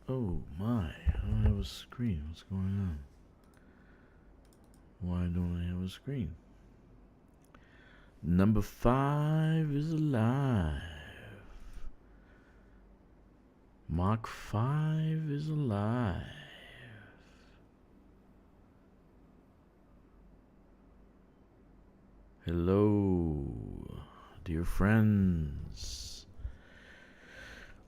Oh my, I don't have a screen. What's going on? Why don't I have a screen? Number 5 is alive. Mach 5 is alive. Hello, dear friends.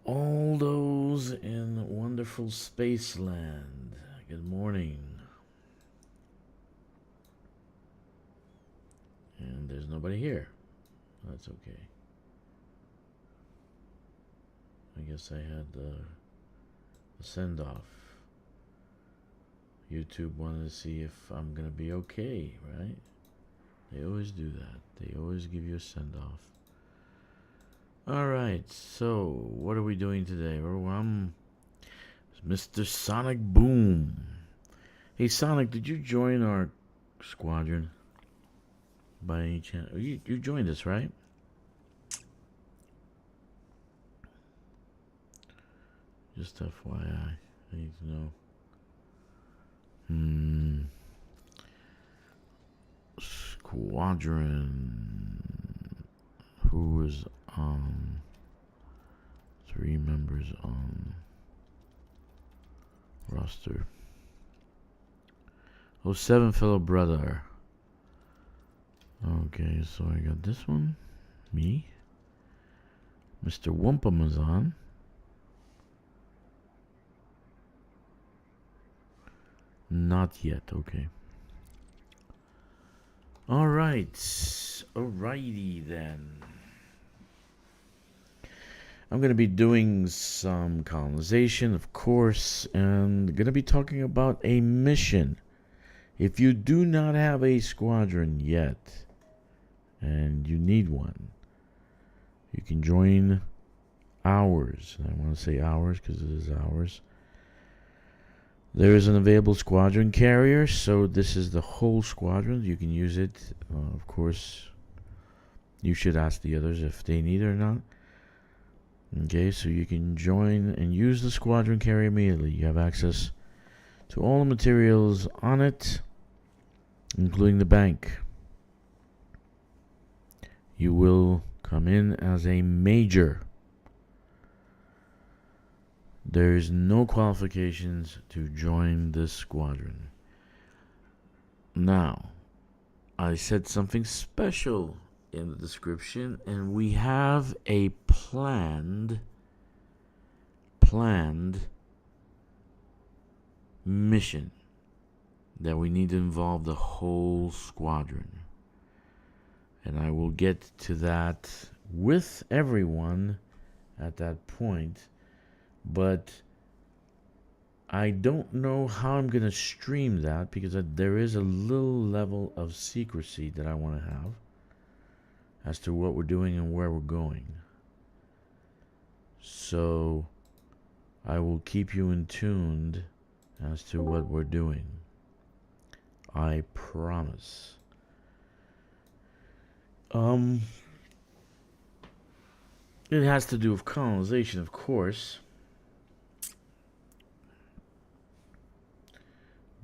All those in wonderful Spaceland. Good morning. And there's nobody here. That's okay. I guess I had a send-off. YouTube wanted to see if I'm gonna be okay, right? They always do that. They always give you a send-off. Alright, so what are we doing today? I'm Mr. Sonic Boom. Hey Sonic, did you join our squadron? By any chance? You joined us, right? Just FYI, I need to know. Squadron. Who is on? 3 members on roster. 07 fellow brother. Okay, so I got this one. Me. Mr. Wumpamazon. Not yet, okay. Alright. Alrighty then. I'm going to be doing some colonization, of course, and going to be talking about a mission. If you do not have a squadron yet, and you need one, you can join ours. I want to say ours because it is ours. There is an available squadron carrier, so this is the whole squadron. You can use it. Of course, you should ask the others if they need it or not. Okay, so you can join and use the squadron carrier immediately. You have access to all the materials on it, including the bank. You will come in as a major. There is no qualifications to join this squadron. Now, I said something special in the description, and we have a planned mission that we need to involve the whole squadron. And I will get to that with everyone at that point. But I don't know how I'm going to stream that because there is a little level of secrecy that I want to have as to what we're doing and where we're going. So I will keep you in tuned as to what we're doing. I promise. It has to do with colonization, of course.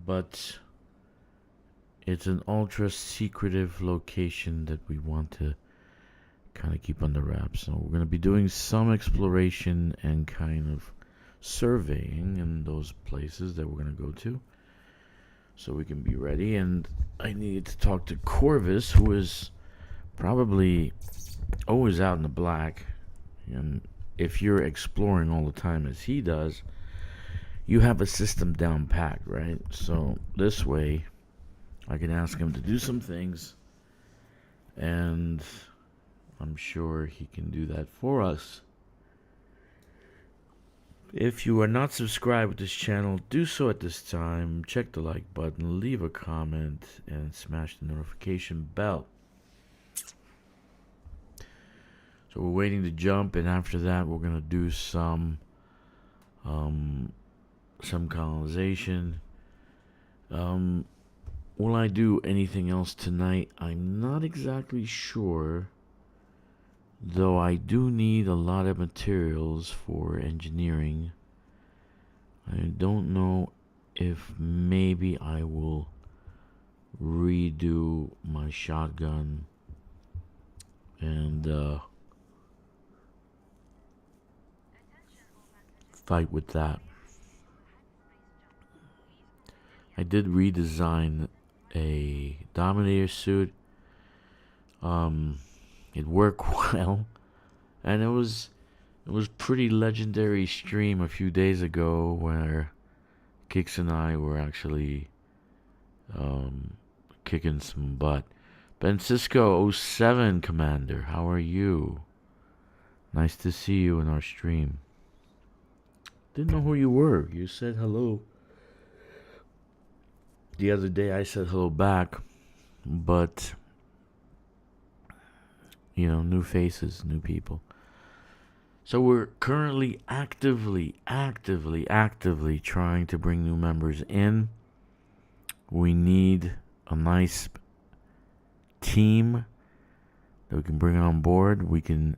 But it's an ultra secretive location that we want to kind of keep under wraps. So we're going to be doing some exploration and kind of surveying in those places that we're going to go to, so we can be ready. And I needed to talk to Corvus, who is probably always out in the black. And if you're exploring all the time as he does, you have a system down packed, right? So this way I can ask him to do some things, and I'm sure he can do that for us. If you are not subscribed with this channel, do so at this time. Check the like button, leave a comment, and smash the notification bell. So we're waiting to jump, and after that we're going to do some colonization. Will I do anything else tonight? I'm not exactly sure, though I do need a lot of materials for engineering. I don't know if maybe I will redo my shotgun and fight with that. I did redesign a Dominator suit. It worked well, and it was pretty legendary stream a few days ago where Kkixx and I were actually kicking some butt. Ben Cisco 07 Commander, how are you? Nice to see you in our stream. Didn't know who you were. You said hello. The other day I said hello back, but you know, new faces, new people. So we're currently actively trying to bring new members in. We need a nice team that we can bring on board. We can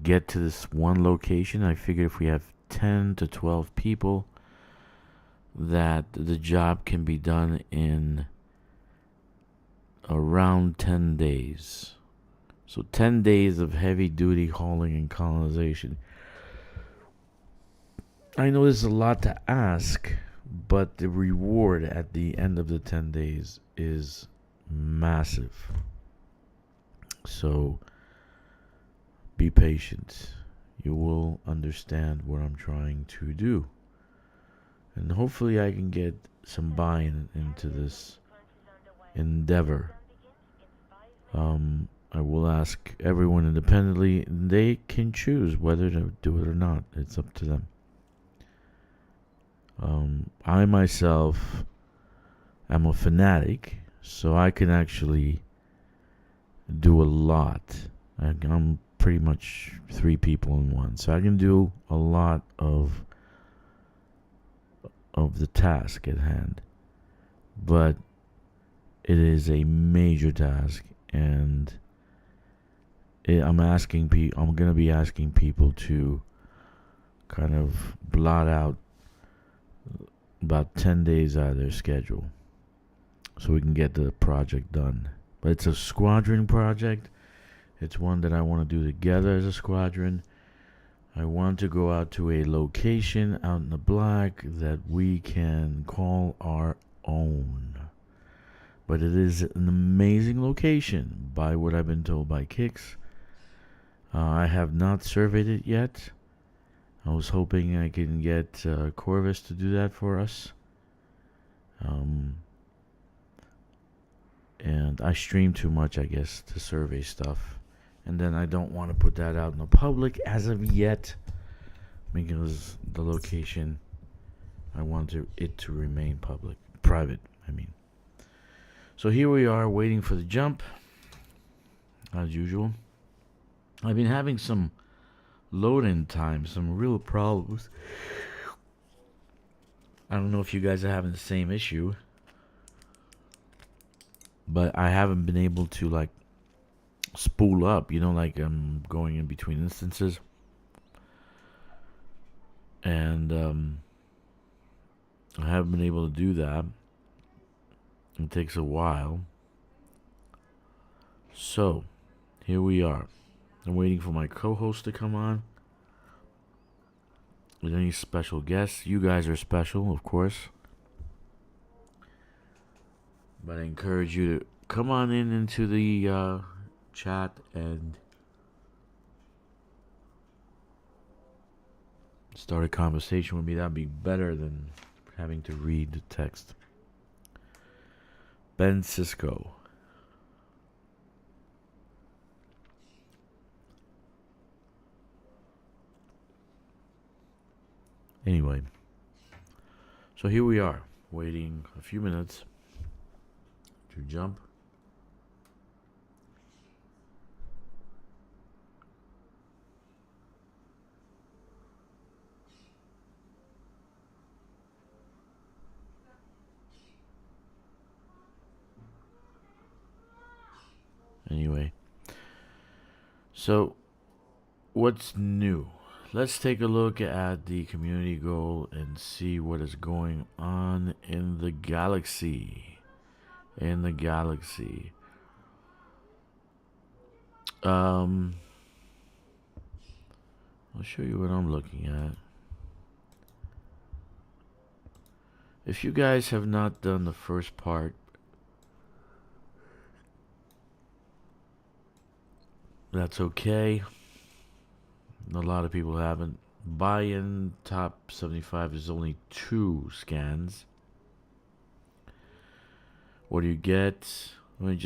get to this one location. I figure if we have 10 to 12 people, that the job can be done in around 10 days. So 10 days of heavy duty hauling and colonization. I know this is a lot to ask, but the reward at the end of the 10 days is massive. So be patient. You will understand what I'm trying to do. And hopefully I can get some buy-in into this endeavor. I will ask everyone independently. They can choose whether to do it or not. It's up to them. I myself am a fanatic, so I can actually do a lot. I'm pretty much 3 people in one, so I can do a lot of the task at hand. But it is a major task, and I'm gonna be asking people to kind of blot out about 10 days out of their schedule so we can get the project done. But it's a squadron project. It's one that I want to do together as a squadron. I want to go out to a location out in the black that we can call our own. But it is an amazing location by what I've been told by Kkixx. I have not surveyed it yet. I was hoping I can get Corvus to do that for us. And I stream too much, I guess, to survey stuff. And then I don't want to put that out in the public as of yet, because the location, I want it to remain private, I mean. So here we are waiting for the jump, as usual. I've been having some load-in time, some real problems. I don't know if you guys are having the same issue, but I haven't been able to like spool up, like I'm going in between instances. And I haven't been able to do that. It takes a while. So, here we are. I'm waiting for my co-host to come on with any special guests. You guys are special, of course. But I encourage you to come on into the chat and start a conversation with me. That'd be better than having to read the text. Ben Cisco. Anyway, so here we are, waiting a few minutes to jump. Anyway, so what's new? let's take a look at the community goal and see what is going on in the galaxy. I'll show you what I'm looking at. If you guys have not done the first part, that's okay. A lot of people haven't. Buy-in top 75 is only 2 scans. What do you get? I mean,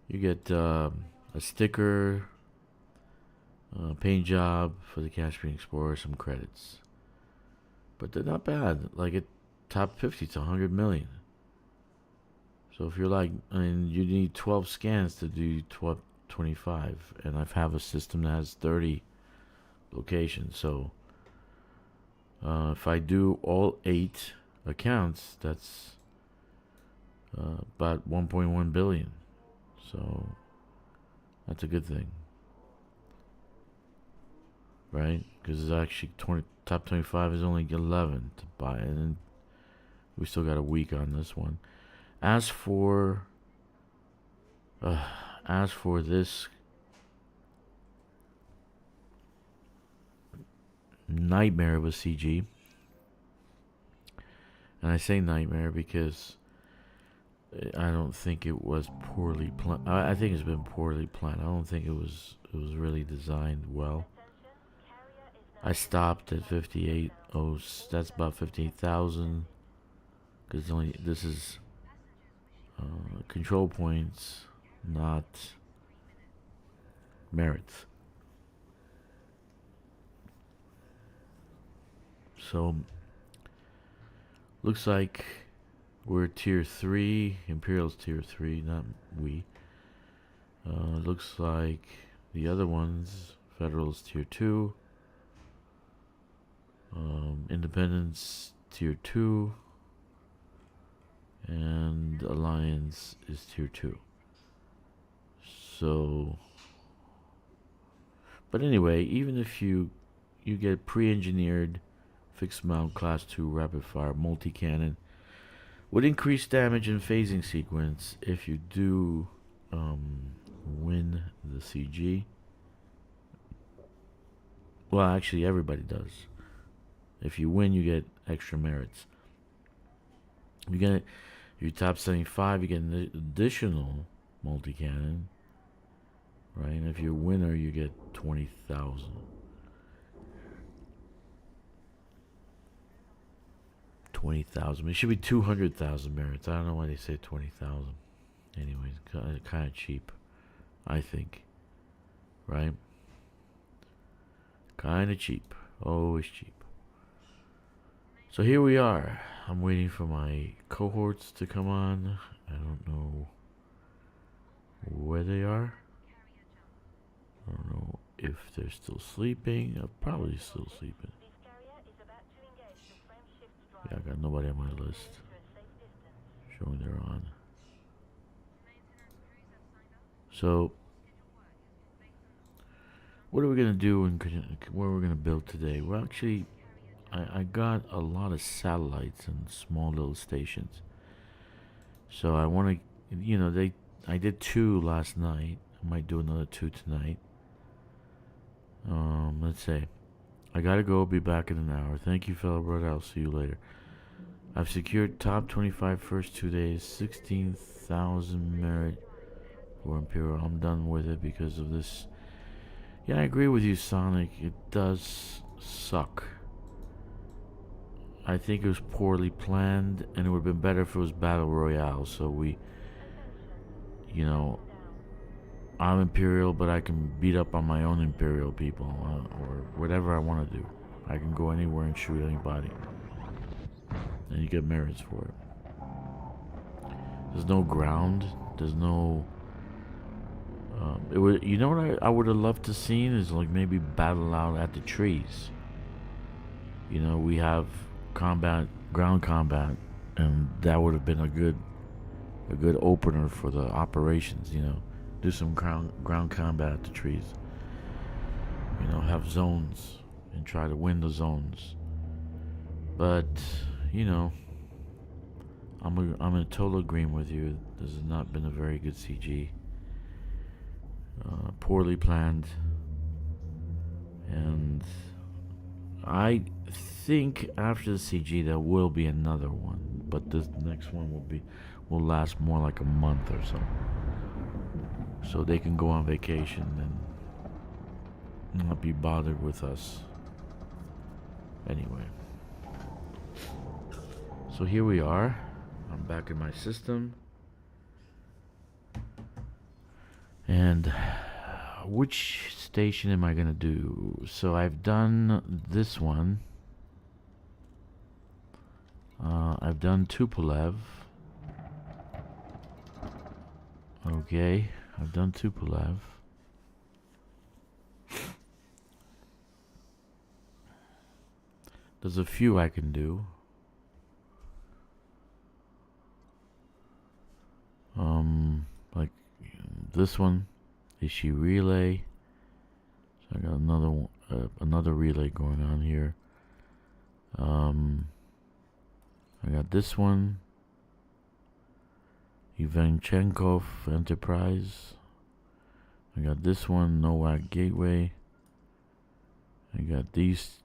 you get a sticker, paint job for the Caspian Explorer, some credits. But they're not bad. Like at top 50 to 100 million. So if you're like, I mean, you need 12 scans to do 25, and I have a system that has 30 locations. So if I do all 8 accounts, that's about 1.1 billion. So that's a good thing, right? Because it's actually top 25 is only 11 to buy, and we still got a week on this one. As for this nightmare of a CG, and I say nightmare because I don't think it was poorly planned. I think it's been poorly planned. I don't think it was really designed well. I stopped at 58. Oh, that's about 58,000. Because this is control points, not merits. So looks like we're tier 3. Imperial's tier 3, not we. Looks like the other ones, Federal's tier 2. Independence tier 2. And Alliance is tier 2. So, but anyway, even if you get pre-engineered fixed mount class 2 rapid fire multi-cannon with increased damage and phasing sequence, if you do win the CG, well, actually everybody does. If you win, you get extra merits. You get your top 75, you get an additional multi-cannon, right? And if you're a winner, you get 20,000. 20,000. It should be 200,000 merits. I don't know why they say 20,000. Anyways, kind of cheap, I think. Right? Kind of cheap. Always cheap. So here we are. I'm waiting for my cohorts to come on. I don't know where they are. I don't know if they're still sleeping. They're probably still sleeping. Yeah, I got nobody on my list showing they're on. So, what are we gonna do and what we're gonna build today? Well, actually, I got a lot of satellites and small little stations. So I want to, you know, I did 2 last night. I might do another 2 tonight. Let's say I gotta go. Be back in an hour. Thank you, fellow brother. I'll see you later. I've secured top 25 first 2 days. 16,000 merit for Imperial. I'm done with it because of this. Yeah, I agree with you, Sonic. It does suck. I think it was poorly planned, and it would have been better if it was Battle Royale. So we, you know, I'm Imperial, but I can beat up on my own Imperial people, or whatever I want to do. I can go anywhere and shoot anybody, and you get merits for it. There's no ground. There's no. It would. You know what I would have loved to seen is like maybe battle out at the trees. You know, we have ground combat, and that would have been a good opener for the operations. You know, do some ground combat at the trees. You know, have zones and try to win the zones. But you know, I'm in total agreement with you. This has not been a very good CG. Poorly planned, and I think after the CG there will be another one, but this next one will last more like a month or so they can go on vacation and not be bothered with us. Anyway, so here we are. I'm back in my system, and which station am I gonna do? So I've done this one. I've done Tupolev. Okay, I've done Tupolev. There's a few I can do. Like this one, Ishi relay. So I got another relay going on here. I got this one, Ivanchenkov Enterprise. I got this one, Nowak Gateway. I got these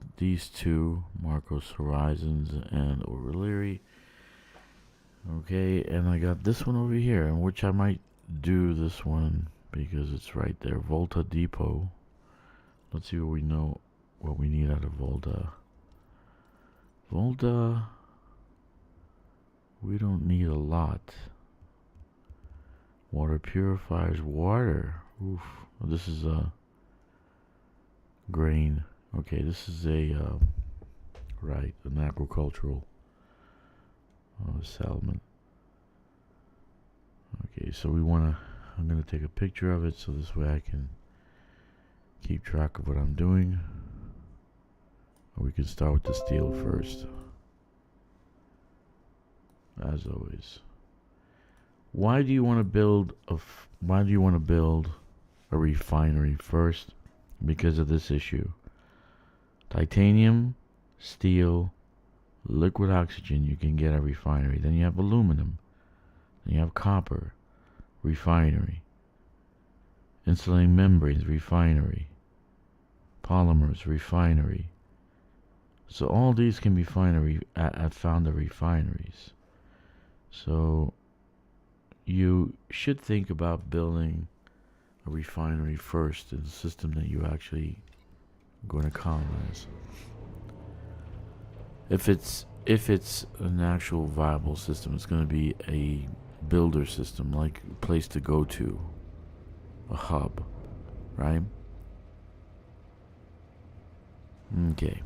two, Marcos Horizons and O'Leary. Okay, and I got this one over here, in which I might do this one because it's right there, Volta Depot. Let's see what we know, what we need out of Volta. Volta, we don't need a lot. Water purifiers, water. Oof, this is a grain. Okay, this is a right, an agricultural settlement. Okay, so I'm gonna take a picture of it so this way I can keep track of what I'm doing. We can start with the steel first, as always. Why do you want to build a refinery first? Because of this issue. Titanium, steel, liquid oxygen, you can get a refinery. Then you have aluminum. Then you have copper, refinery. Insulating membranes, refinery. Polymers, refinery. So all these can be found at refineries. So you should think about building a refinery first in the system that you actually going to colonize. If it's an actual viable system, it's going to be a builder system, like a place to go to, a hub, right? Okay.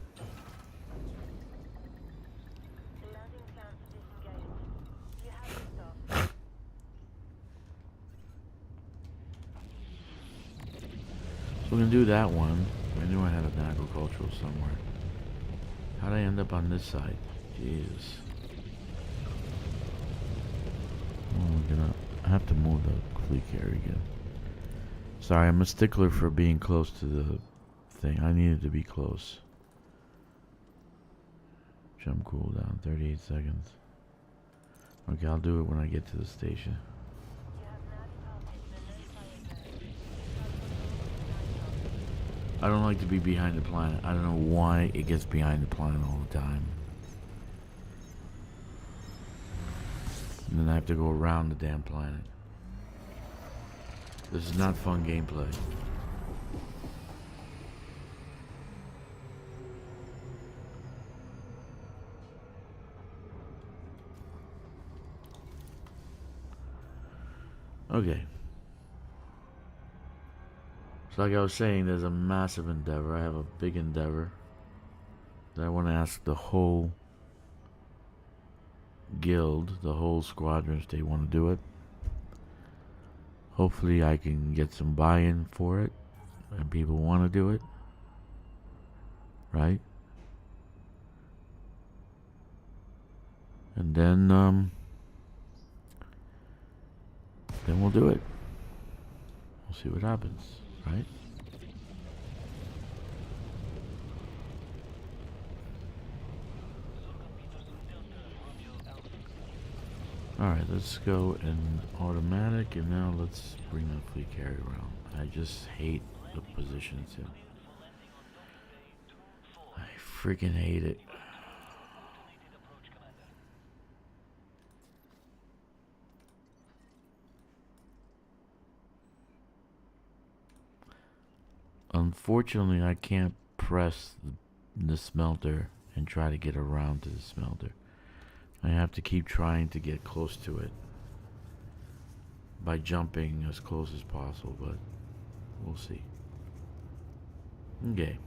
We're gonna do that one. I knew I had an agricultural somewhere. How'd I end up on this side? Jeez. I have to move the fleet carrier again. Sorry, I'm a stickler for being close to the thing. I needed to be close. Jump cooldown, 38 seconds. Okay, I'll do it when I get to the station. I don't like to be behind the planet. I don't know why it gets behind the planet all the time. And then I have to go around the damn planet. This is not fun gameplay. Okay. So like I was saying, there's a massive endeavor. I have a big endeavor that I want to ask the whole guild, the whole squadron, if they want to do it. Hopefully I can get some buy-in for it and people want to do it. Right? And then we'll do it. We'll see what happens. Right? Alright, let's go in automatic, and now let's bring the fleet carrier around. I just hate the positions here. I freaking hate it. Unfortunately, I can't press the smelter and try to get around to the smelter. I have to keep trying to get close to it by jumping as close as possible, but we'll see. Okay.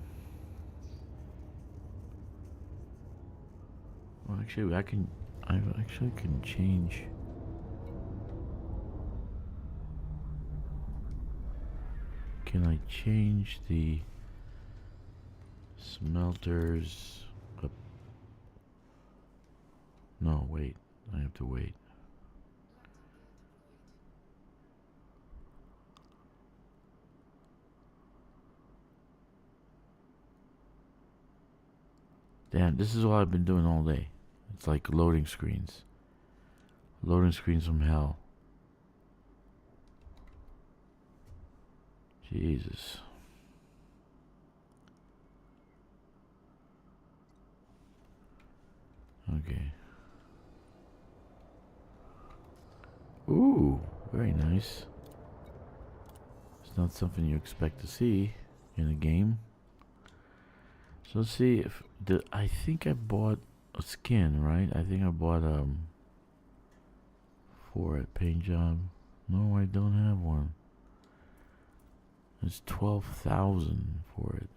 Well, actually, I actually can change. Can I change the smelters up? No, wait. I have to wait. Damn, this is what I've been doing all day. It's like loading screens. Loading screens from hell. Jesus. Okay. Ooh, very nice. It's not something you expect to see in a game. So let's see if I think I bought a skin, right? I think I bought for it paint job. No, I don't have one. It's 12,000 for it.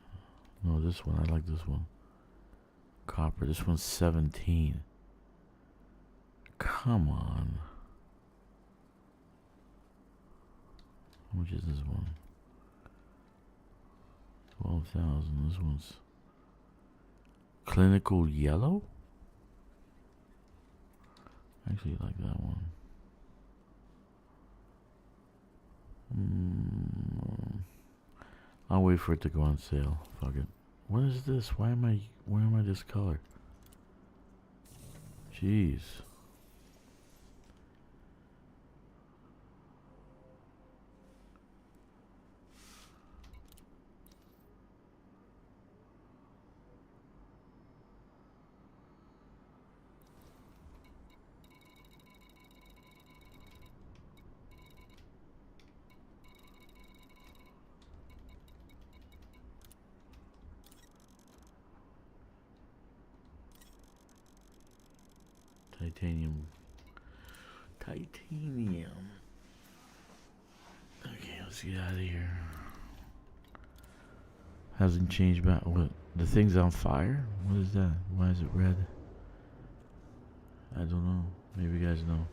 No, this one, I like this one. Copper, this one's 17. Come on. How much is this one? 12,000. This one's clinical yellow. I actually like that one. I'll wait for it to go on sale. Fuck it. What is this? Why am I this color? Jeez. Titanium. Okay, let's get out of here. Hasn't changed back. What? The thing's on fire? What is that? Why is it red? I don't know. Maybe you guys know.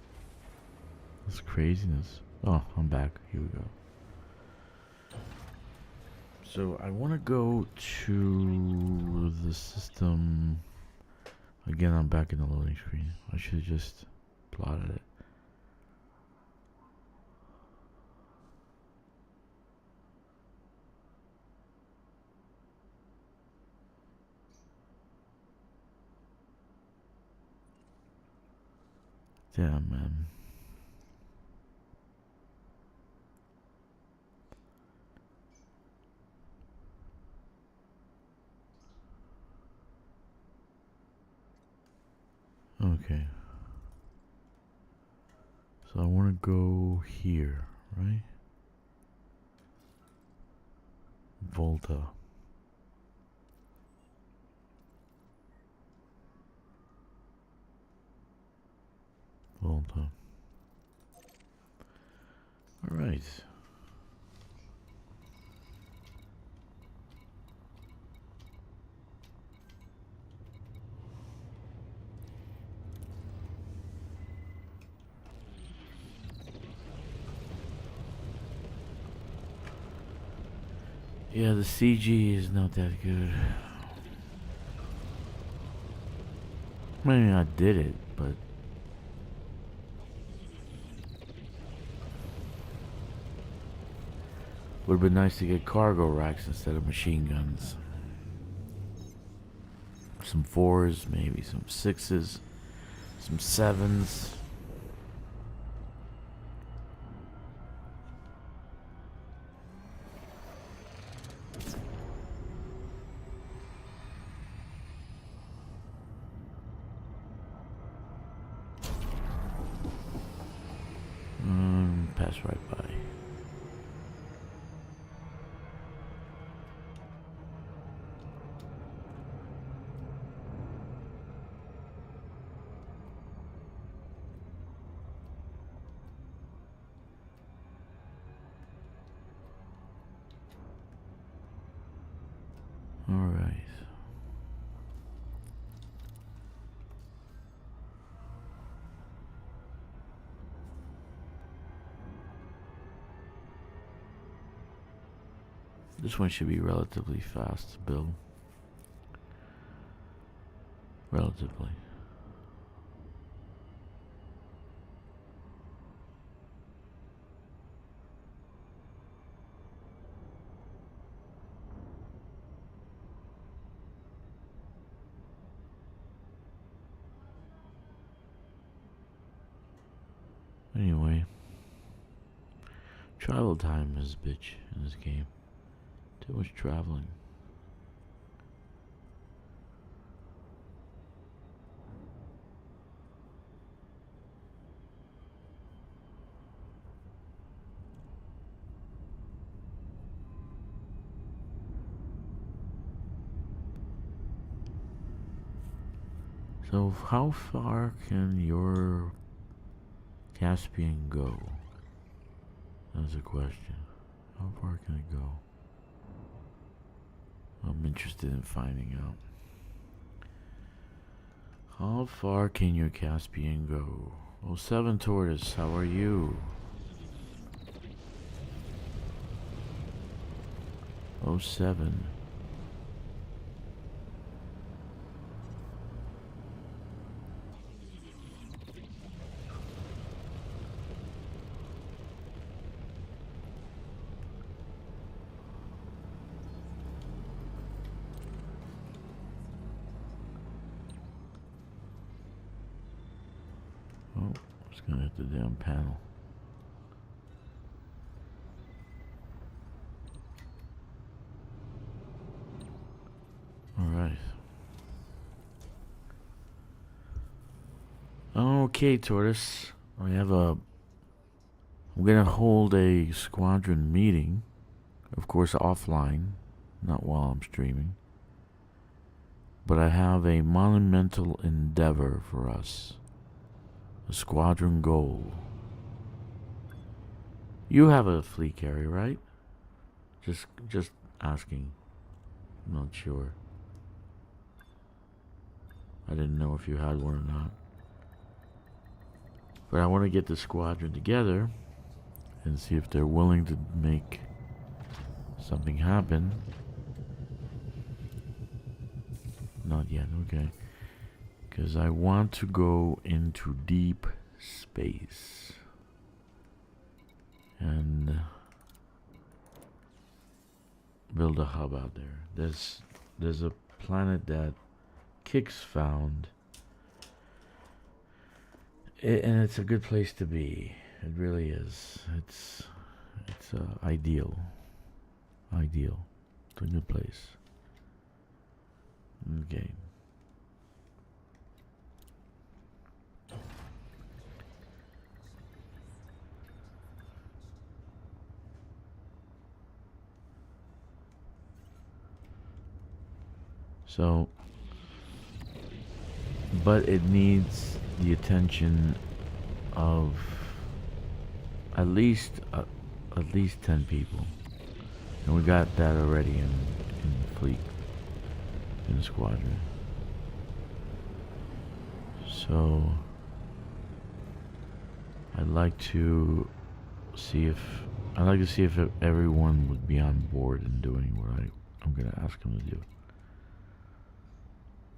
That's craziness. Oh, I'm back. Here we go. So I want to go to the system. Again, I'm back in the loading screen. I should have just plotted it. Damn, man. Okay. So I want to go here, right? Volta. Volta. All right. Yeah, the CG is not that good. I mean, I did it, but would have been nice to get cargo racks instead of machine guns. Some 4s, maybe some 6s, some 7s. Alright. This one should be relatively fast to build. Relatively. Anyway, travel time is a bitch in this game. Too much traveling. So how far can your Caspian go? That's a question. How far can it go? I'm interested in finding out. How far can your Caspian go? Oh, 7 Tortoise, how are you? Oh, 7. Oh, it's gonna hit the damn panel. Alright. Okay, Tortoise. I'm gonna hold a squadron meeting. Of course, offline, not while I'm streaming. But I have a monumental endeavor for us. A squadron goal. You have a fleet carrier, right? Just asking. I'm not sure. I didn't know if you had one or not. But I want to get the squadron together and see if they're willing to make something happen. Not yet, okay. Because I want to go into deep space. And build a hub out there. There's a planet that Kkixx found. And it's a good place to be. It really is. It's ideal. Ideal. It's a good place. Okay. So, but it needs the attention of at least 10 people, and we got that already in the fleet, in the squadron. So I'd like to see if everyone would be on board and doing what I'm gonna ask them to do.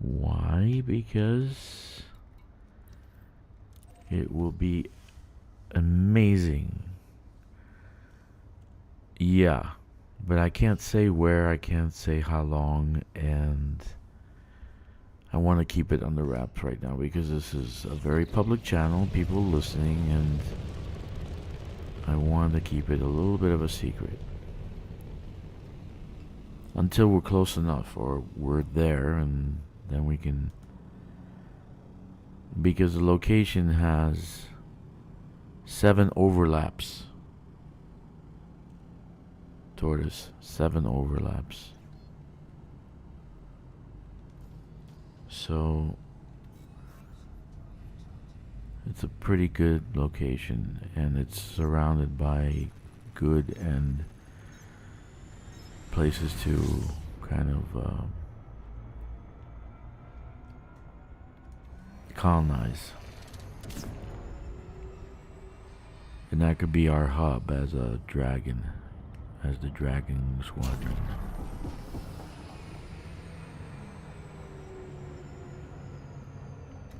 Why? Because it will be amazing. Yeah, but I can't say where, I can't say how long, and I want to keep it under wraps right now because this is a very public channel, people listening, and I want to keep it a little bit of a secret. Until we're close enough, or we're there, and then we can, because the location has 7 overlaps. Tortoise, 7 overlaps. So it's a pretty good location, and it's surrounded by good and places to kind of colonize. And that could be our hub as a dragon, as the Dragon Squadron.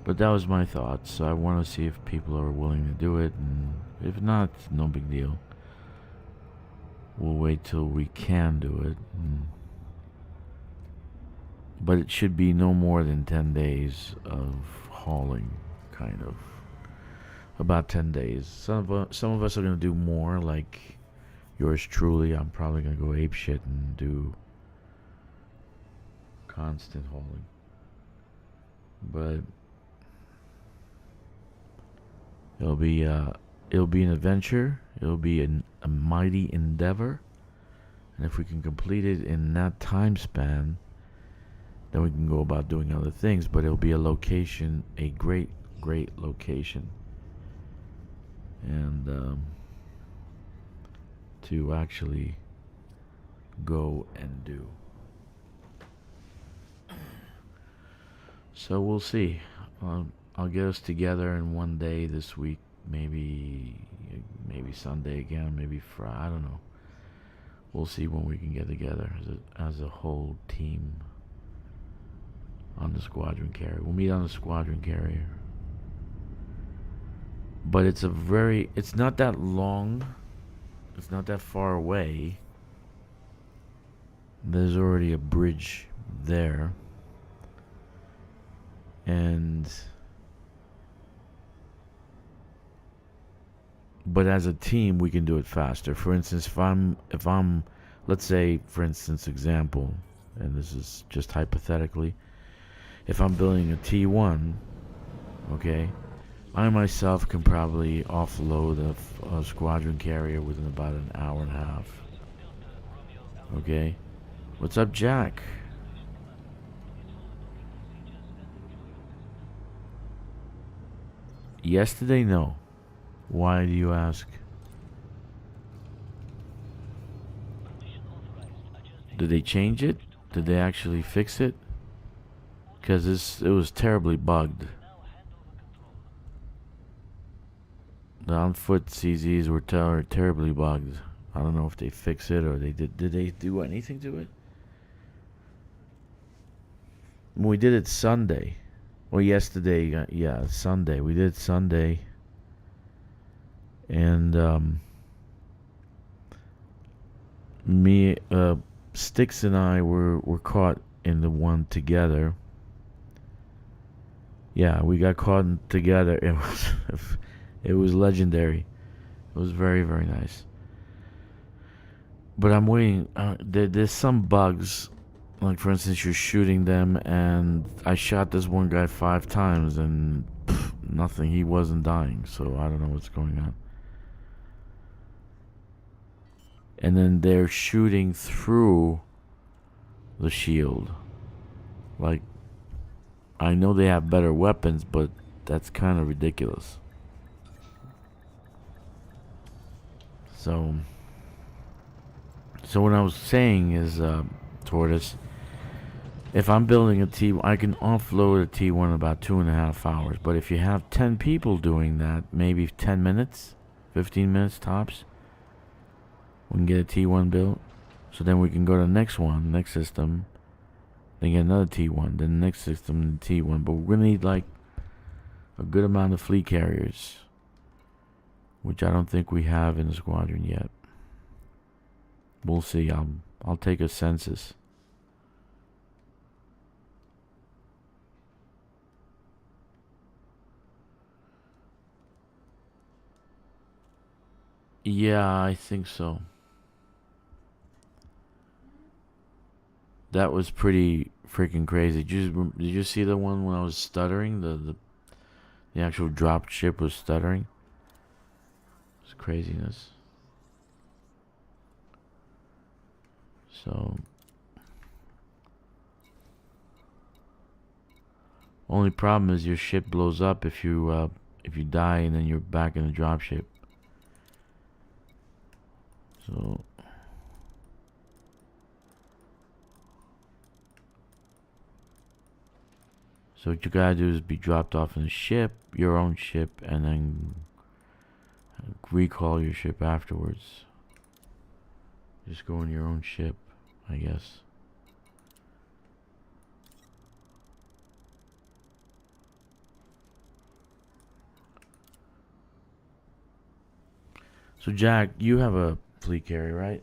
But that was my thoughts. So I want to see if people are willing to do it, and if not, no big deal. We'll wait till we can do it. But it should be no more than 10 days of hauling, kind of. About 10 days. Some of us are going to do more, like yours truly. I'm probably going to go apeshit and do constant hauling. But it'll be an adventure. It'll be a mighty endeavor. And if we can complete it in that time span, then we can go about doing other things. But it'll be a location, a great, great location. And to actually go and do. So we'll see. I'll get us together in one day this week. Maybe Sunday again. Maybe Friday. I don't know. We'll see when we can get together as a whole team on the squadron carrier. We'll meet on the squadron carrier. But it's not that long. It's not that far away. There's already a bridge there. But as a team, we can do it faster. For instance, if I'm let's say, for instance, example, and this is just hypothetically, if I'm building a T1, okay, I myself can probably offload a squadron carrier within about an hour and a half. Okay? What's up, Jack? Yesterday, no. Why do you ask? Did they change it? Did they actually fix it? Because it was terribly bugged. The on-foot CZs were terribly bugged. I don't know if they fixed it or they did. Did they do anything to it? We did it Sunday. Well, yesterday, yeah, Sunday. We did Sunday. And Stixx and I were caught in the one together. Yeah, we got caught together. It was legendary. It was very, very nice. But I'm waiting. There's some bugs. Like, for instance, you're shooting them, and I shot this one guy 5 times, and nothing. He wasn't dying, so I don't know what's going on. And then they're shooting through the shield. Like, I know they have better weapons, but that's kind of ridiculous. So what I was saying is, Tortoise, if I'm building a T1, I can offload a T1 in about 2.5 hours. But if you have 10 people doing that, maybe 10 minutes, 15 minutes tops, we can get a T1 built. So then we can go to the next one, next system, then get another T1, then the next system, T1. But we're going to need like a good amount of fleet carriers, which I don't think we have in the squadron yet. We'll see. I'll take a census. Yeah, I think so. That was pretty freaking crazy. Did you see the one when I was stuttering? The actual drop ship was stuttering. It's craziness. So only problem is your ship blows up if you die and then you're back in the drop ship. So So what you gotta do is be dropped off in a ship, your own ship, and then recall your ship afterwards. Just go in your own ship, I guess. So Jack, you have a fleet carrier, right?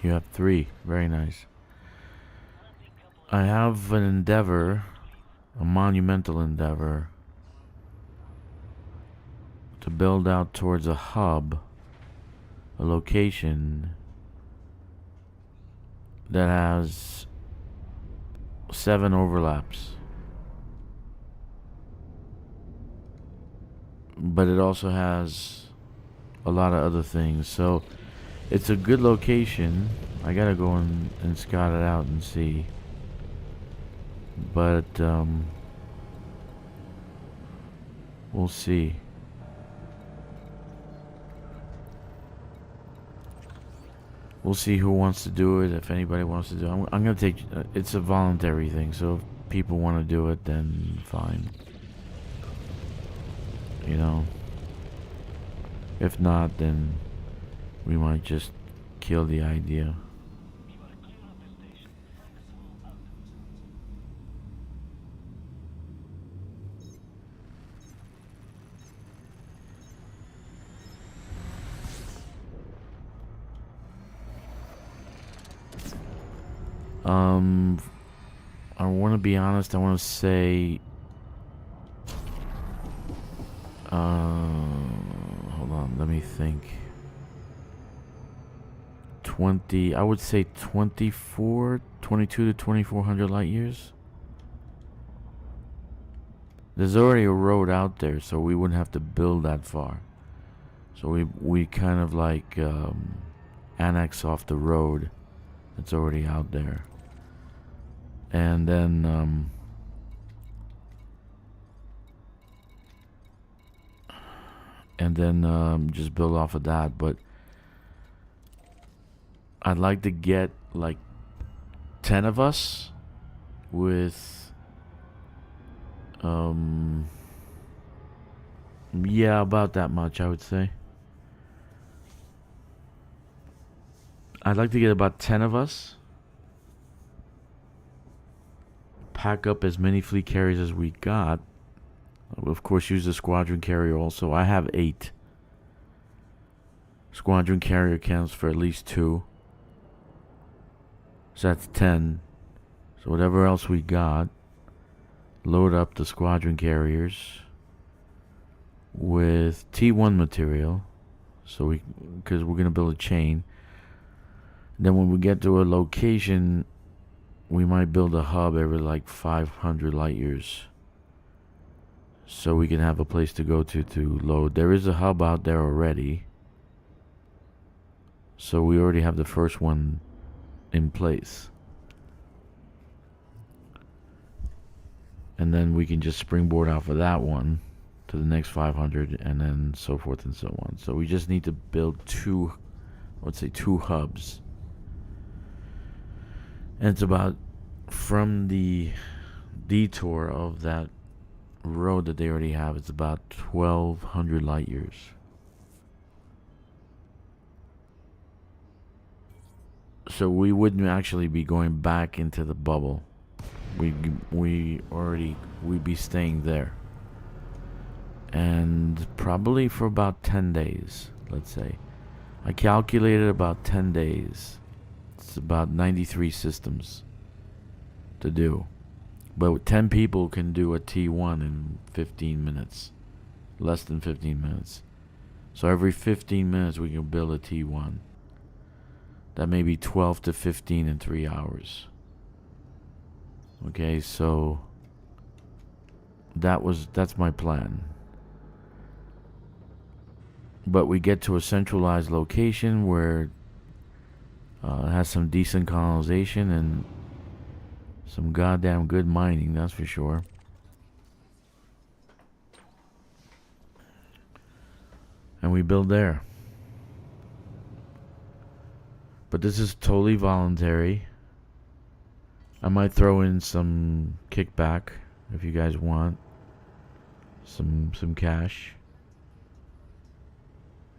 You have 3. Very nice. I have an endeavor, a monumental endeavor, to build out towards a hub, a location that has 7 overlaps. But it also has a lot of other things. So it's a good location. I gotta go and scout it out and see. But we'll see. We'll see who wants to do it, if anybody wants to do it. I'm gonna take... it's a voluntary thing, so if people want to do it, then fine. You know? If not, then we might just kill the idea. I want to be honest. I want to say, hold on, let me think. 20, I would say 22 to 2400 light years. There's already a road out there, so we wouldn't have to build that far. So we kind of like annex off the road that's already out there. And then just build off of that. But I'd like to get like 10 of us with yeah, about that much, I would say. I'd like to get about 10 of us, pack up as many fleet carriers as we got. Of course, use the squadron carrier also. I have 8. Squadron carrier counts for at least 2. So that's 10. So whatever else we got, load up the squadron carriers with T1 material. So because we're going to build a chain. Then when we get to a location, we might build a hub every like 500 light years, so we can have a place to go to load. There is a hub out there already, so we already have the first one in place, and then we can just springboard off of that one to the next 500, and then so forth and so on. So we just need to build 2 hubs. And it's about, from the detour of that road that they already have, it's about 1200 light years. So we wouldn't actually be going back into the bubble. We'd be staying there. And probably for about 10 days, let's say. I calculated about 10 days. It's about 93 systems to do. But 10 people can do a T1 in 15 minutes. Less than 15 minutes. So every 15 minutes we can build a T1. That may be 12 to 15 in 3 hours. Okay, so that's my plan. But we get to a centralized location where it has some decent colonization and Some goddamn good mining, that's for sure. And we build there. But this is totally voluntary. I might throw in some kickback if you guys want. Some cash.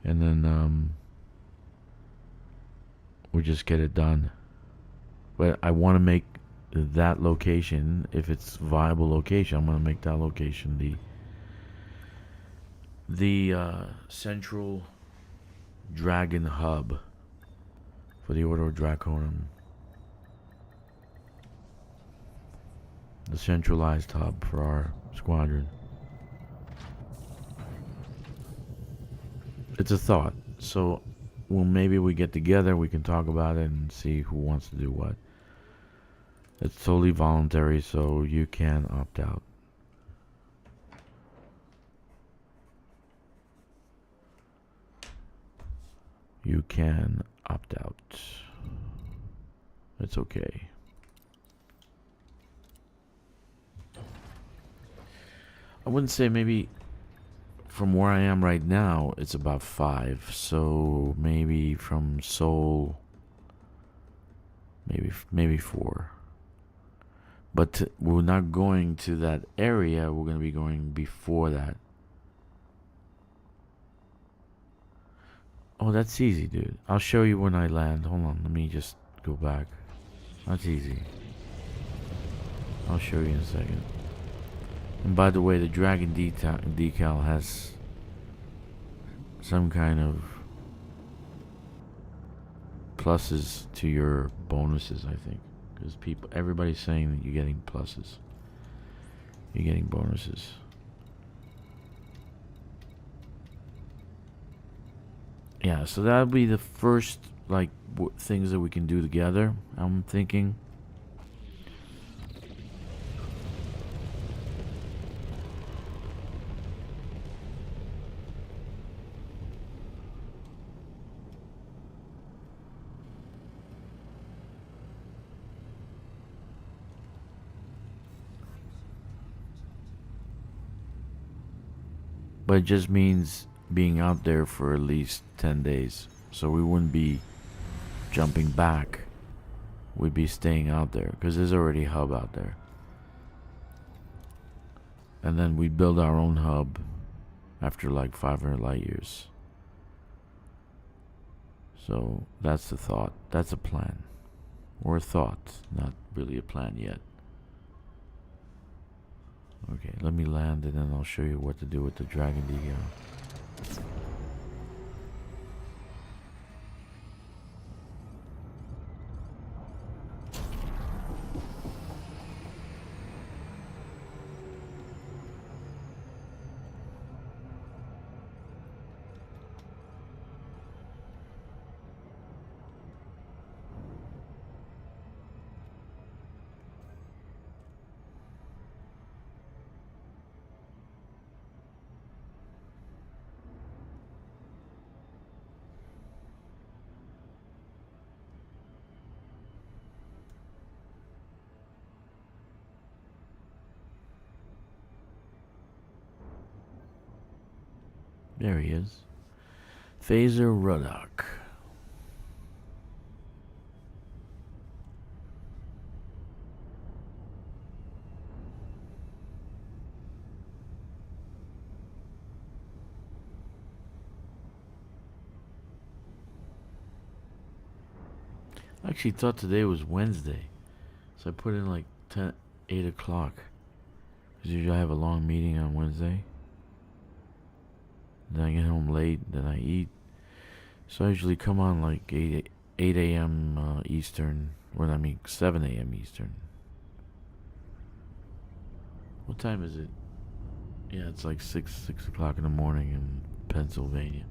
And then we just get it done. But I want to make that location, if it's a viable location, I'm going to make that location the central dragon hub for the Order of Dracorum. The centralized hub for our squadron. It's a thought. So, well, maybe we get together, we can talk about it and see who wants to do what. It's totally voluntary, so you can opt out. You can opt out. It's okay. I wouldn't say maybe from where I am right now, it's about 5. So maybe from Seoul, maybe 4. But we're not going to that area. We're going to be going before that. Oh, that's easy, dude. I'll show you when I land. Hold on. Let me just go back. That's easy. I'll show you in a second. And by the way, the dragon decal has some kind of pluses to your bonuses, I think. Because everybody's saying that you're getting pluses. You're getting bonuses. Yeah, so that'll be the first, like, things that we can do together, I'm thinking. But it just means being out there for at least 10 days. So we wouldn't be jumping back. We'd be staying out there because there's already a hub out there. And then we build our own hub after like 500 light years. So that's the thought. That's a plan. Or a thought. Not really a plan yet. Okay, let me land and then I'll show you what to do with the dragon decal. There he is. Phaser Ruddock. I actually thought today was Wednesday. So I put in like 8 o'clock. Because usually I have a long meeting on Wednesday. Then I get home late, then I eat. So I usually come on like 8 a.m. Eastern. Or I mean 7 a.m. Eastern. What time is it? Yeah, it's like 6 o'clock in the morning in Pennsylvania.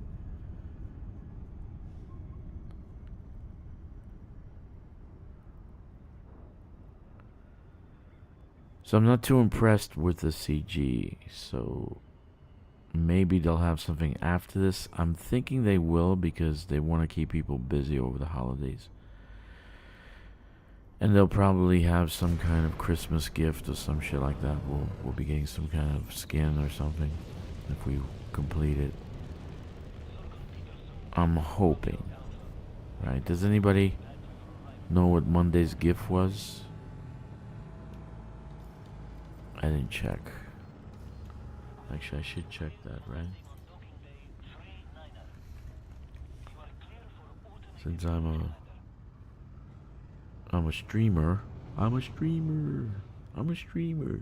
So I'm not too impressed with the CG. So maybe they'll have something after this. I'm thinking they will because they want to keep people busy over the holidays. And And they'll probably have some kind of Christmas gift or some shit like that. We'll be getting some kind of skin or something if we complete it. I'm hoping. Right? Does anybody know what Monday's gift was? I didn't check. Actually, I should check that, right? Since I'm a streamer. I'm a streamer. I'm a streamer.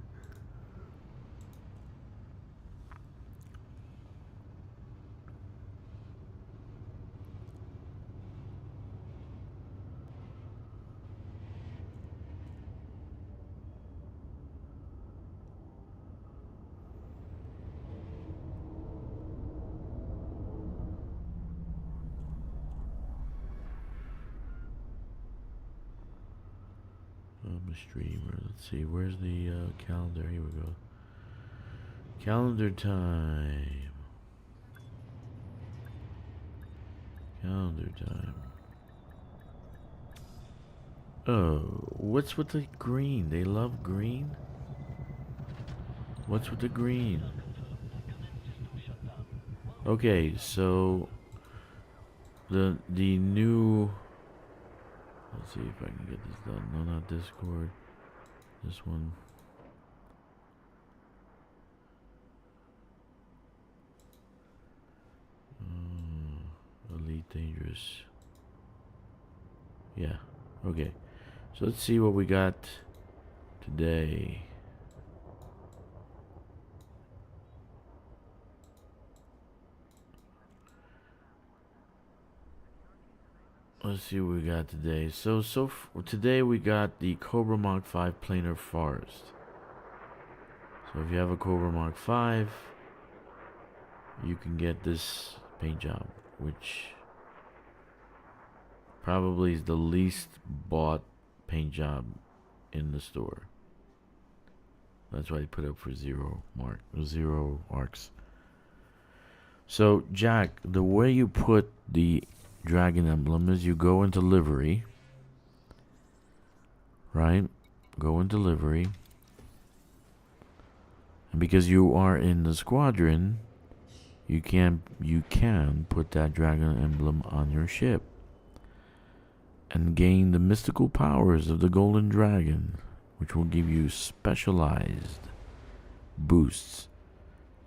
Let's see, where's the calendar? Here we go. Calendar time. Calendar time. Oh, what's with the green? They love green? What's with the green? Okay, so the new, let's see if I can get this done. No, not Discord. This one. Elite Dangerous. Yeah. Okay. So let's see what we got today. Let's see what we got today. So today we got the Cobra Mark 5 Planar Forest. So if you have a Cobra Mark 5, you can get this paint job, which probably is the least bought paint job in the store. That's why they put up for zero arcs. So Jack, the way you put the dragon emblem is you go into livery, right? Go into livery, and because you are in the squadron, you can put that dragon emblem on your ship and gain the mystical powers of the golden dragon, which will give you specialized boosts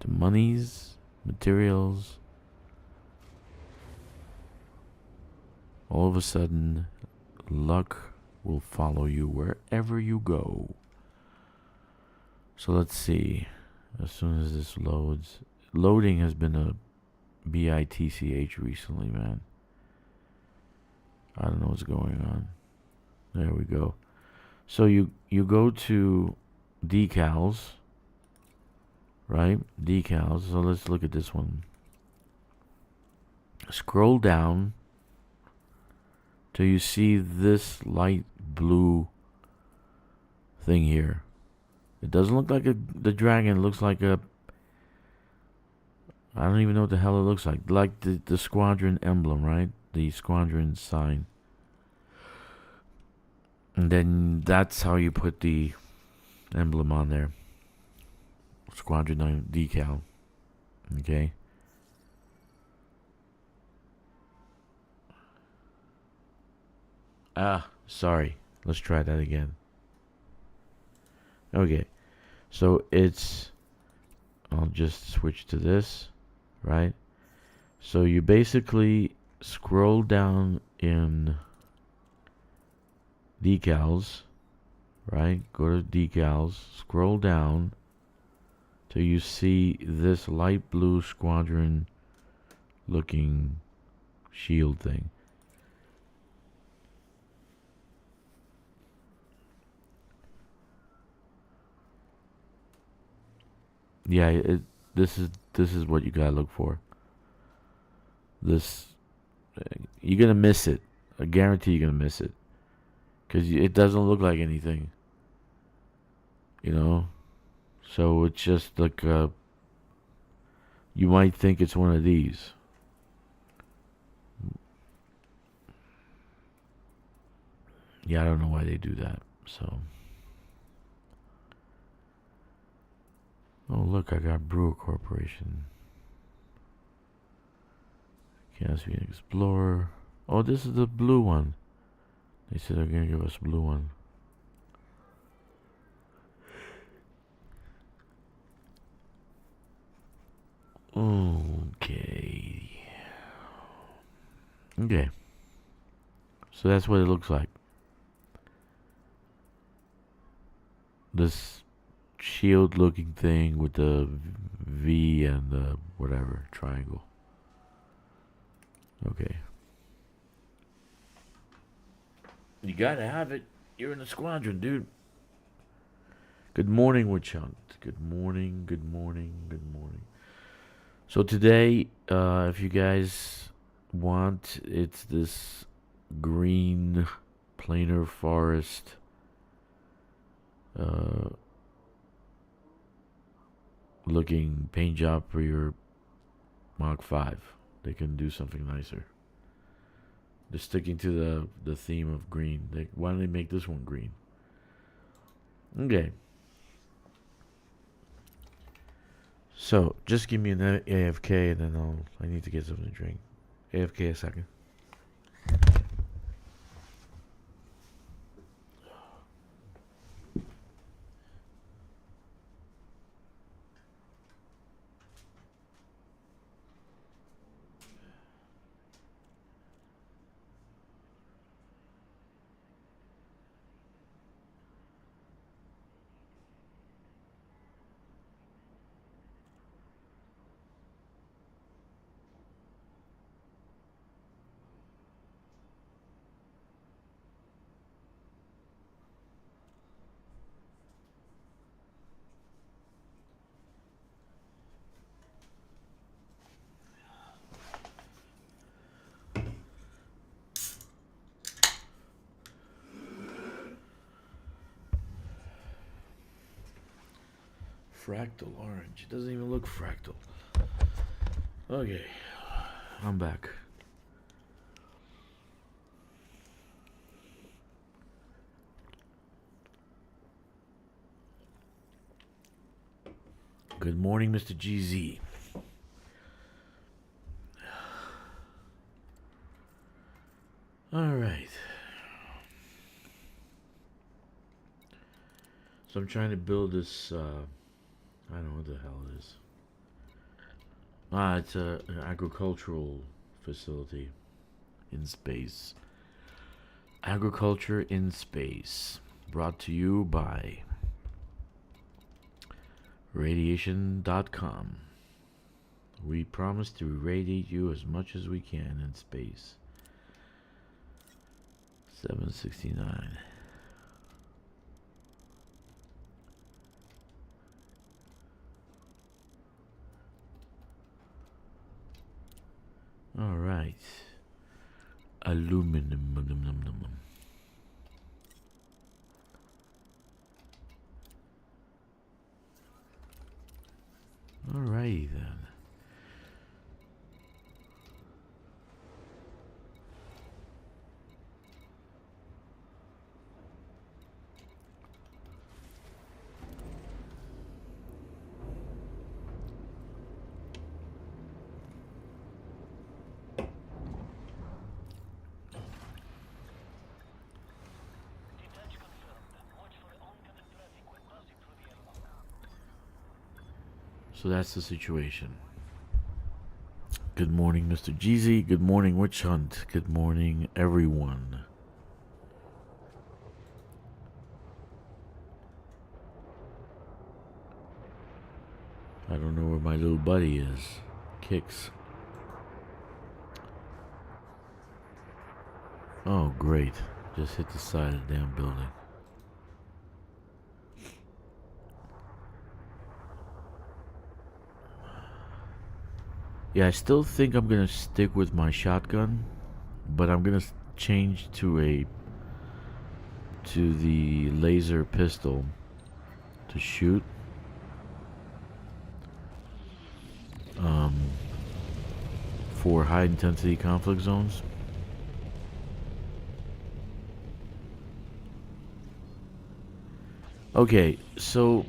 to monies, materials. All of a sudden, luck will follow you wherever you go. So let's see. As soon as this loads. Loading has been a bitch recently, man. I don't know what's going on. There we go. So you go to decals, right? Decals. So let's look at this one. Scroll down till you see this light blue thing here. It doesn't look like the dragon. It looks like a, I don't even know what the hell it looks like. Like the squadron emblem, right? The squadron sign. And then that's how you put the emblem on there. Squadron 9 decal. Okay. Sorry. Let's try that again. Okay. So it's, I'll just switch to this, right? So you basically scroll down in decals, right? Go to decals, scroll down till you see this light blue squadron looking shield thing. Yeah, this is what you gotta look for. This, you're gonna miss it. I guarantee you're gonna miss it, because it doesn't look like anything. You know, so it's just like you might think it's one of these. Yeah, I don't know why they do that. So. Oh, look, I got Brewer Corporation. Caspian Explorer. Oh, this is the blue one. They said they're going to give us a blue one. Okay. Okay. So that's what it looks like. This shield looking thing with the V and the whatever triangle. Okay. You gotta have it. You're in the squadron, dude. Good morning, Witch Hunt. Good morning, good morning, good morning. So today, if you guys want, it's this green planar forest looking paint job for your Mach 5. They can do something nicer. They're sticking to the theme of green. Why don't they make this one green? Okay. So, just give me an AFK and then I need to get something to drink. AFK a second. Fractal orange. It doesn't even look fractal. Okay. I'm back. Good morning, Mr. GZ. All right. So I'm trying to build this, I don't know what the hell it is. It's an agricultural facility in space. Agriculture in space. Brought to you by Radiation.com. We promise to irradiate you as much as we can in space. 769. All right. Aluminum. All righty then. So that's the situation. Good morning, Mr. Jeezy. Good morning, Witch Hunt. Good morning, everyone. I don't know where my little buddy is. Kkixx. Oh, great. Just hit the side of the damn building. Yeah, I still think I'm gonna stick with my shotgun, but I'm gonna change to the laser pistol to shoot. For high intensity conflict zones. Okay, so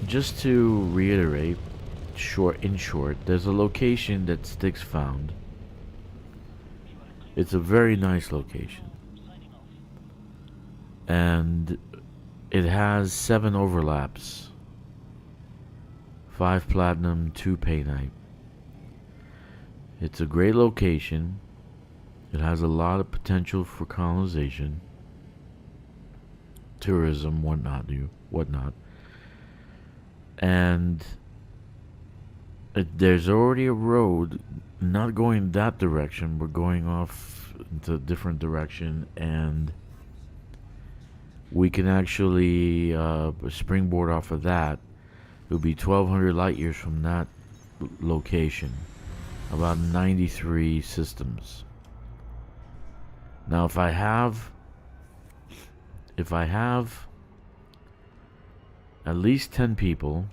just to reiterate, in short, there's a location that Stixx found. It's a very nice location. And it has 7 overlaps. 5 platinum, 2 paynite. It's a great location. It has a lot of potential for colonization, tourism, whatnot. And there's already a road, not going that direction, but going off into a different direction, and we can actually springboard off of that. It would be 1,200 light years from that location, about 93 systems. Now, if I have at least 10 people,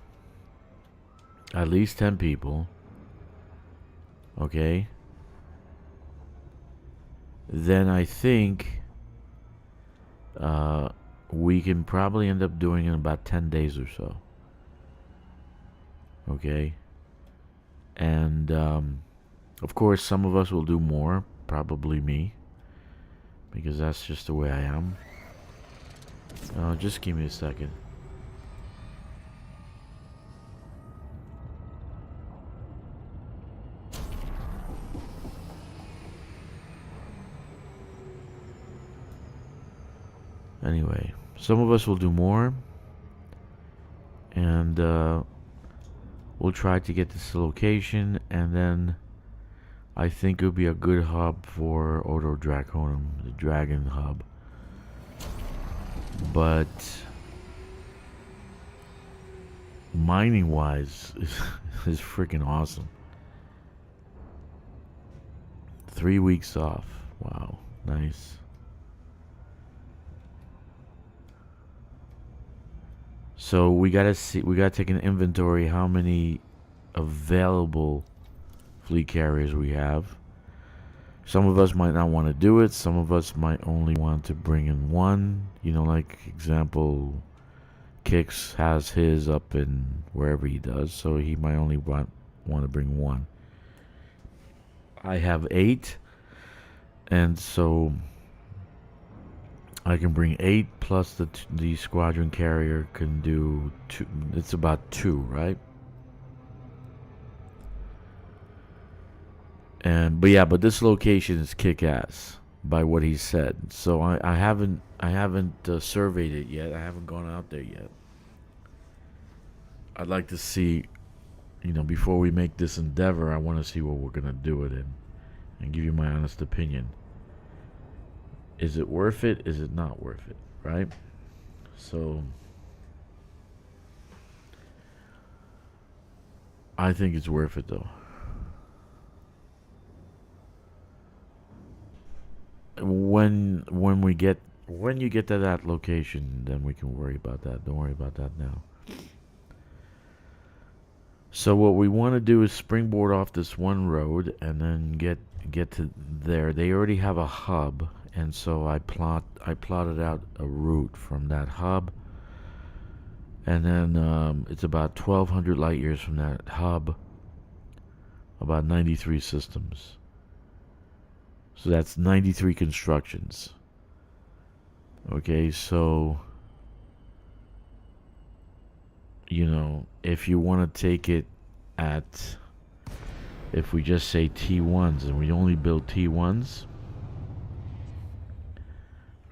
okay, then I think we can probably end up doing it in about 10 days or so. Okay, and of course some of us will do more, probably me, because that's just the way I am. Just give me a second. Anyway, some of us will do more, and we'll try to get this location, and then I think it would be a good hub for Odo Draconum, the dragon hub. But mining wise is freaking awesome. 3 weeks off. Wow, nice. So we gotta take an inventory how many available fleet carriers we have. Some of us might not want to do it. Some of us might only want to bring in one. You know, like example, Kkixx has his up in wherever he does, so he might only want to bring one. I have 8, and so I can bring 8 plus the squadron carrier can do 2. It's about 2, right? But this location is kick-ass by what he said. So I haven't surveyed it yet. I haven't gone out there yet. I'd like to see, before we make this endeavor, I want to see what we're gonna do it in, and give you my honest opinion. Is it worth it? Is it not worth it? Right? So I think it's worth it though. When you get to that location, then we can worry about that. Don't worry about that now. So what we want to do is springboard off this one road and then get to there. They already have a hub, and so I plotted out a route from that hub, and then it's about 1,200 light years from that hub, about 93 systems. So that's 93 constructions. Okay, so if you want to take it at, if we just say T1s and we only build T1s,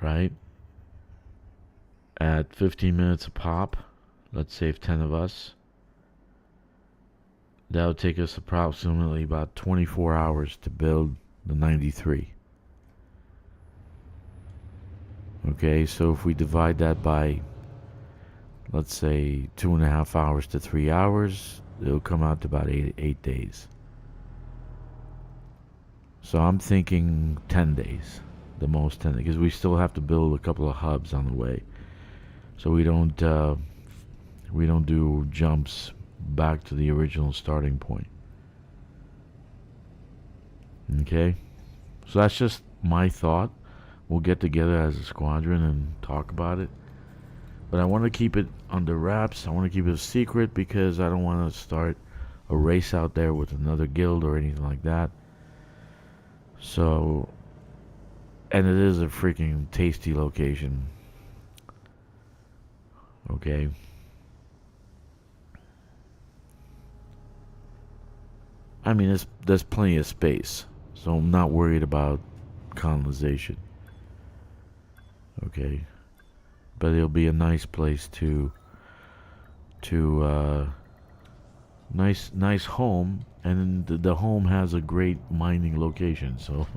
right, at 15 minutes a pop, let's save 10 of us, that would take us approximately about 24 hours to build the 93. Okay, so if we divide that by, let's say 2.5 hours to 3 hours, it'll come out to about 8 days. So I'm thinking 10 days, the most 10 days, because we still have to build a couple of hubs on the way, so we don't do jumps back to the original starting point. Okay, so that's just my thought. We'll get together as a squadron and talk about it. But I want to keep it under wraps. I want to keep it a secret because I don't want to start a race out there with another guild or anything like that. So, and it is a freaking tasty location. Okay. I mean, there's plenty of space, so I'm not worried about colonization. Okay, but it'll be a nice place to nice home, and the home has a great mining location. So,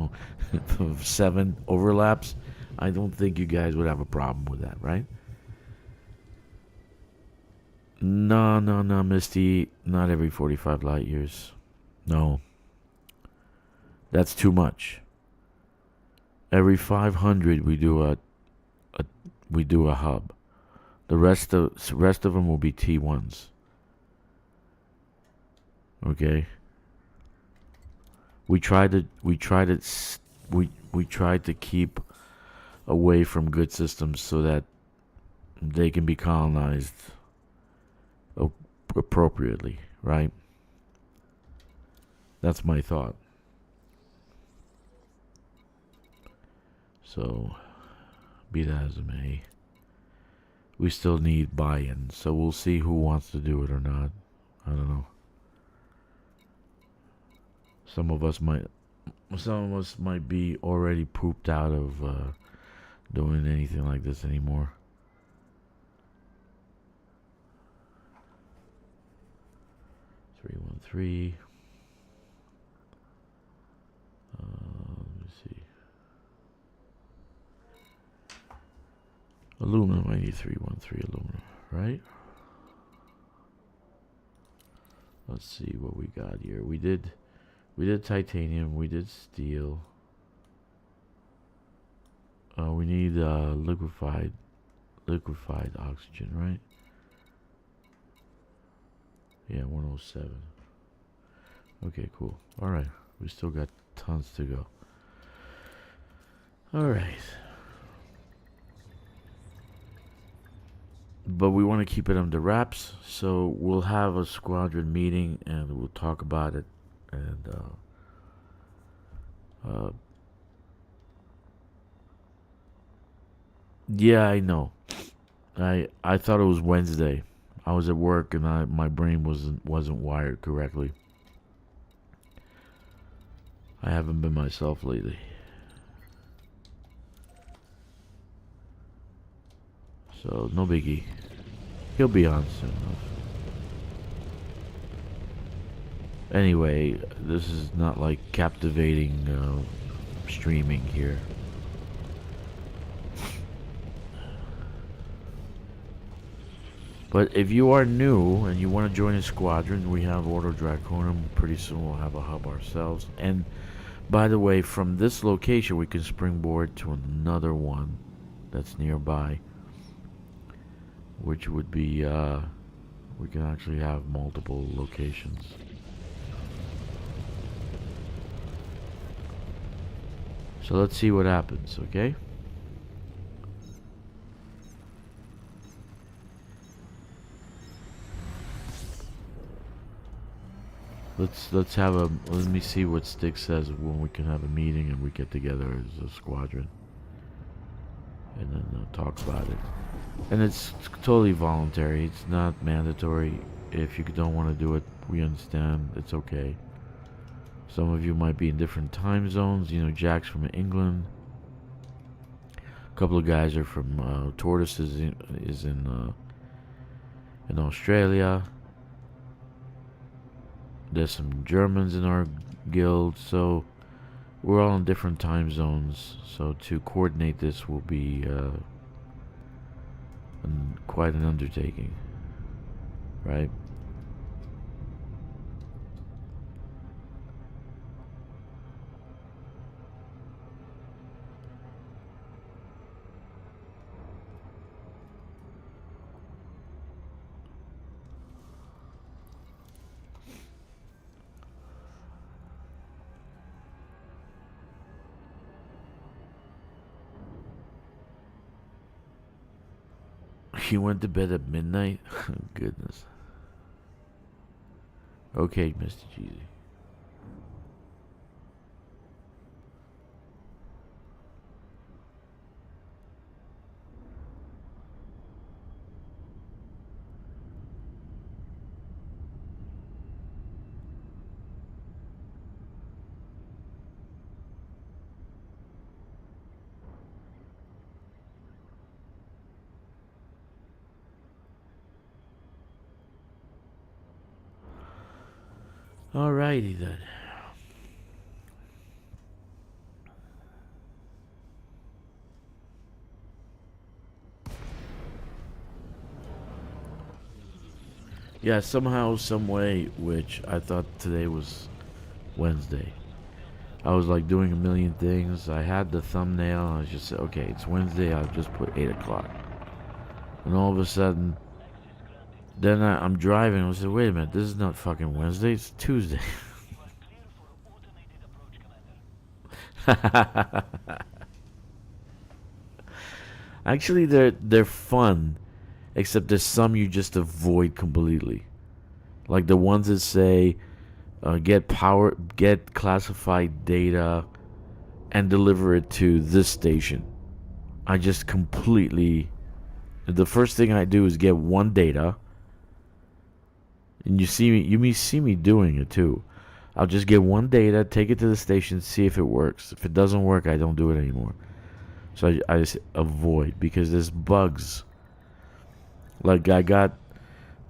7 overlaps. I don't think you guys would have a problem with that, right? No, no, no, Misty. Not every 45 light years. No. That's too much. Every 500 we do a hub. The rest of them will be T1s. Okay? We tried to keep away from good systems so that they can be colonized appropriately, right? That's my thought. So, be that as it may, we still need buy-in. So we'll see who wants to do it or not. I don't know. Some of us might be already pooped out of doing anything like this anymore. Three 313. Let me see. Aluminum, I need 313 aluminum, right? Let's see what we got here. We did titanium, we did steel. We need liquefied oxygen, right? Yeah, 107. Okay, cool. All right, we still got tons to go. All right. But we want to keep it under wraps, so we'll have a squadron meeting and we'll talk about it. And yeah, I know. I thought it was Wednesday. I was at work and my brain wasn't wired correctly. I haven't been myself lately. So no biggie. He'll be on soon enough. Anyway, this is not like captivating streaming here. But if you are new and you want to join a squadron, we have Ordo Draconum. Pretty soon we'll have a hub ourselves. And by the way, from this location we can springboard to another one that's nearby, which would be we can actually have multiple locations. So let's see what happens, okay? Let's have a, let me see what Stixx says when we can have a meeting and we get together as a squadron. And then talk about it. And it's totally voluntary. It's not mandatory. If you don't want to do it, we understand. It's okay. Some of you might be in different time zones. You know, Jack's from England. A couple of guys are from Tortoise is in Australia. There's some Germans in our guild, so we're all in different time zones. So to coordinate this will be quite an undertaking, right? He went to bed at midnight? Goodness. Okay, Mr. Cheesy. Alrighty then. Yeah, somehow, some way, which I thought today was Wednesday. I was like doing a million things. I had the thumbnail. I was just said, okay, it's Wednesday. I'll just put 8 o'clock. And all of a sudden, then I'm driving. I said, wait a minute, this is not fucking Wednesday. It's Tuesday. Actually, they're fun, except there's some you just avoid completely. Like the ones that say, get classified data, and deliver it to this station. I just completely. The first thing I do is get one data. And you see me doing it too. I'll just get one data, take it to the station, see if it works. If it doesn't work, I don't do it anymore. So I just avoid, because there's bugs. Like I got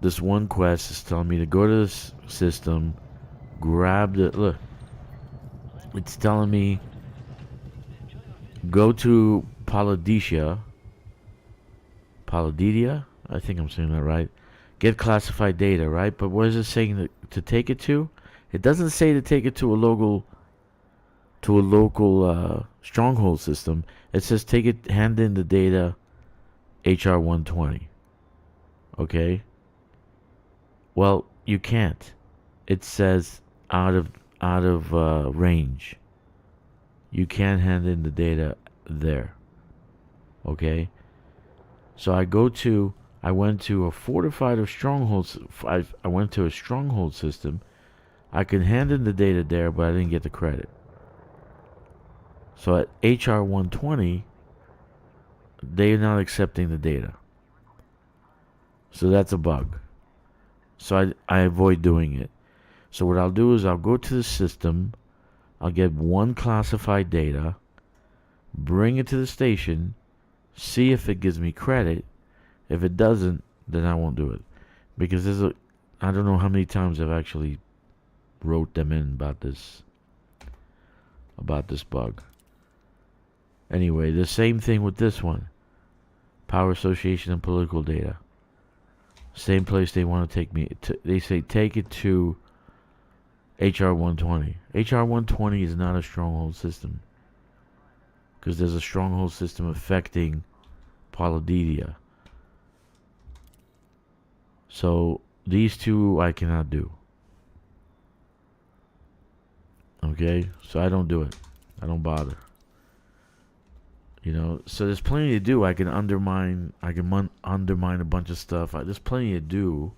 this one quest is telling me to go to this system, grab the look. It's telling me go to Palladidia, I think I'm saying that right. Get classified data, right? But what is it saying to take it to? It doesn't say to take it to a local stronghold system. It says hand in the data HR 120. Okay? Well, you can't. It says out of range. You can't hand in the data there. Okay? So I went to a fortified of strongholds. I went to a stronghold system. I could hand in the data there, but I didn't get the credit. So at HR 120, they're not accepting the data. So that's a bug. So I avoid doing it. So what I'll do is I'll go to the system. I'll get one classified data, bring it to the station, see if it gives me credit. If it doesn't, then I won't do it. Because I don't know how many times I've actually wrote them in about this bug. Anyway, the same thing with this one. Power association and political data. Same place they want to take me. They say take it to HR 120. HR 120 is not a stronghold system. Because there's a stronghold system affecting Palladidia. So these two I cannot do. Okay? So I don't do it. I don't bother. You know, so there's plenty to do. I can undermine a bunch of stuff. There's plenty to do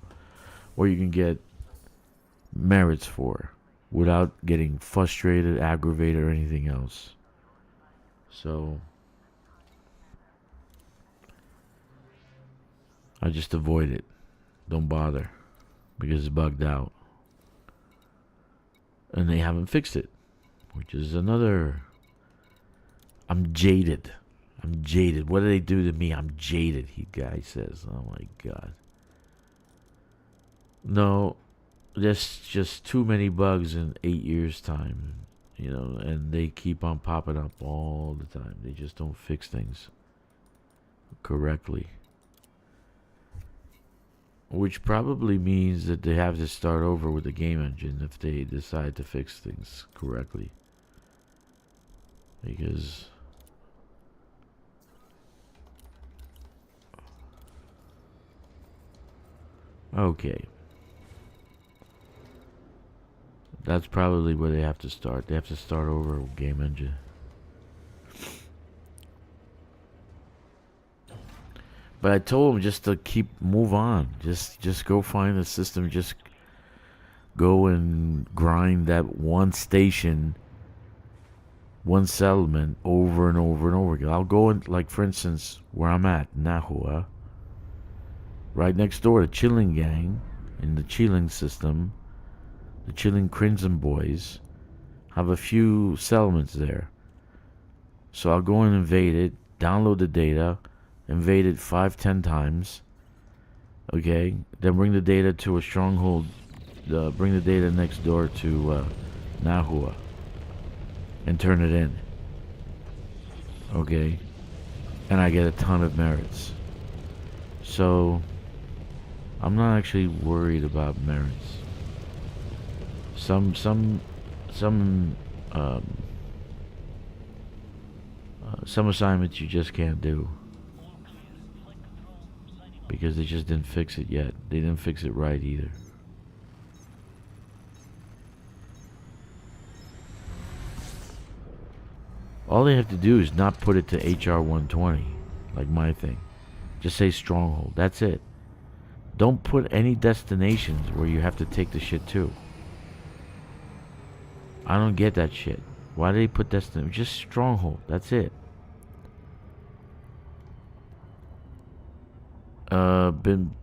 where you can get merits for without getting frustrated, aggravated, or anything else. So I just avoid it. Don't bother because it's bugged out. And they haven't fixed it, which is another. I'm jaded. What do they do to me? I'm jaded, guy says. Oh my God. No, there's just too many bugs in 8 years' time, you know, and they keep on popping up all the time. They just don't fix things correctly. Which probably means that they have to start over with the game engine if they decide to fix things correctly. Because okay. That's probably where they have to start. They have to start over with game engine. But I told him just to move on. Just go find a system. Just go and grind that one station, one settlement over and over and over again. I'll go in, like for instance, where I'm at, Nahua, right next door to Chilling Gang, in the Chilling system, the Chilling Crimson Boys, have a few settlements there. So I'll go and invade it, download the data, invade it 5-10 times, okay, then bring the data to a stronghold, bring the data next door to Nahua, and turn it in, okay, and I get a ton of merits. So I'm not actually worried about merits. Some assignments you just can't do because they just didn't fix it yet. They didn't fix it right either. All they have to do is not put it to HR 120, like my thing. Just say stronghold. That's it. Don't put any destinations where you have to take the shit to. I don't get that shit. Why do they put destination? Just stronghold. That's it. Been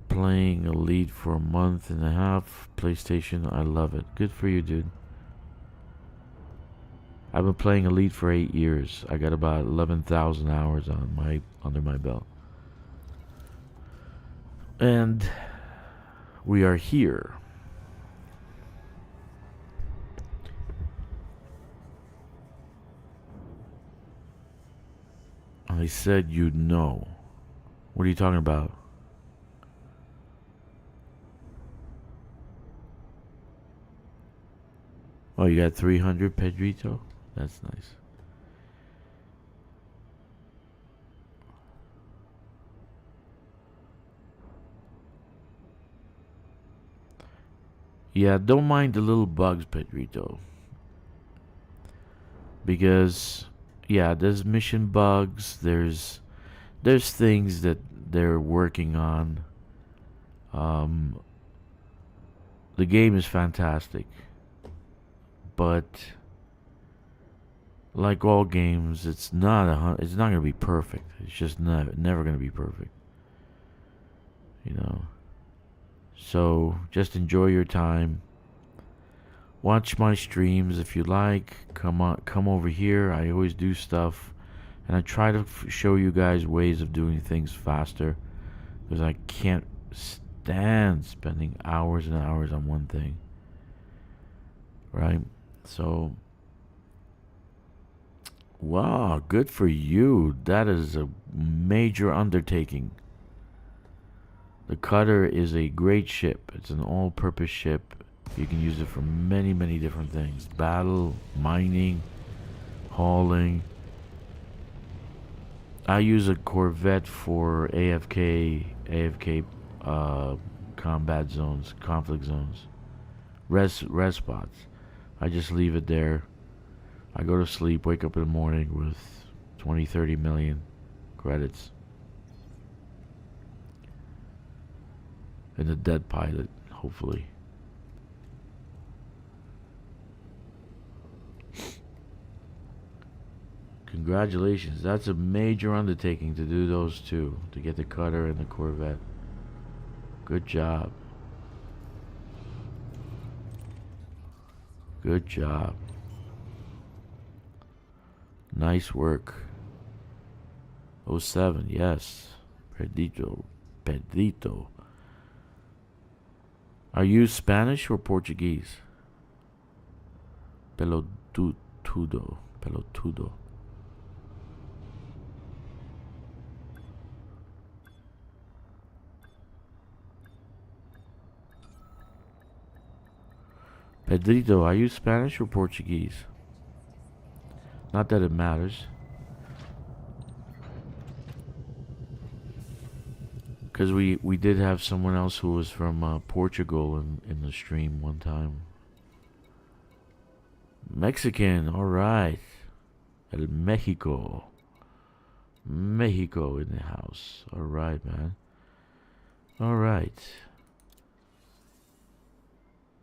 playing Elite for a month and a half. PlayStation. I love it. Good for you, dude. I've been playing Elite for 8 years. I got about 11,000 hours on under my belt. And we are here. I said you'd know. What are you talking about? Oh, you got 300, Pedrito? That's nice. Yeah, don't mind the little bugs, Pedrito. Because, yeah, there's mission bugs. There's things that they're working on. The game is fantastic, but like all games, it's not gonna be perfect. It's just never gonna be perfect. You know. So just enjoy your time. Watch my streams if you like. Come over here. I always do stuff, and I try to show you guys ways of doing things faster, because I can't stand spending hours and hours on one thing. Right? So, wow, good for you. That is a major undertaking. The cutter is a great ship. It's an all-purpose ship. You can use it for many, many different things. Battle, mining, hauling. I use a Corvette for AFK combat zones, conflict zones, res spots. I just leave it there. I go to sleep, wake up in the morning with 20-30 million credits. And a dead pilot, hopefully. Congratulations. That's a major undertaking to do those two, to get the cutter and the Corvette. Good job. Good job. Nice work. 07, yes. Pedrito. Are you Spanish or Portuguese? Pelotudo. Pedrito, are you Spanish or Portuguese? Not that it matters. Because we did have someone else who was from Portugal in the stream one time. Mexican, alright. El Mexico. Mexico in the house. All right, man. All right.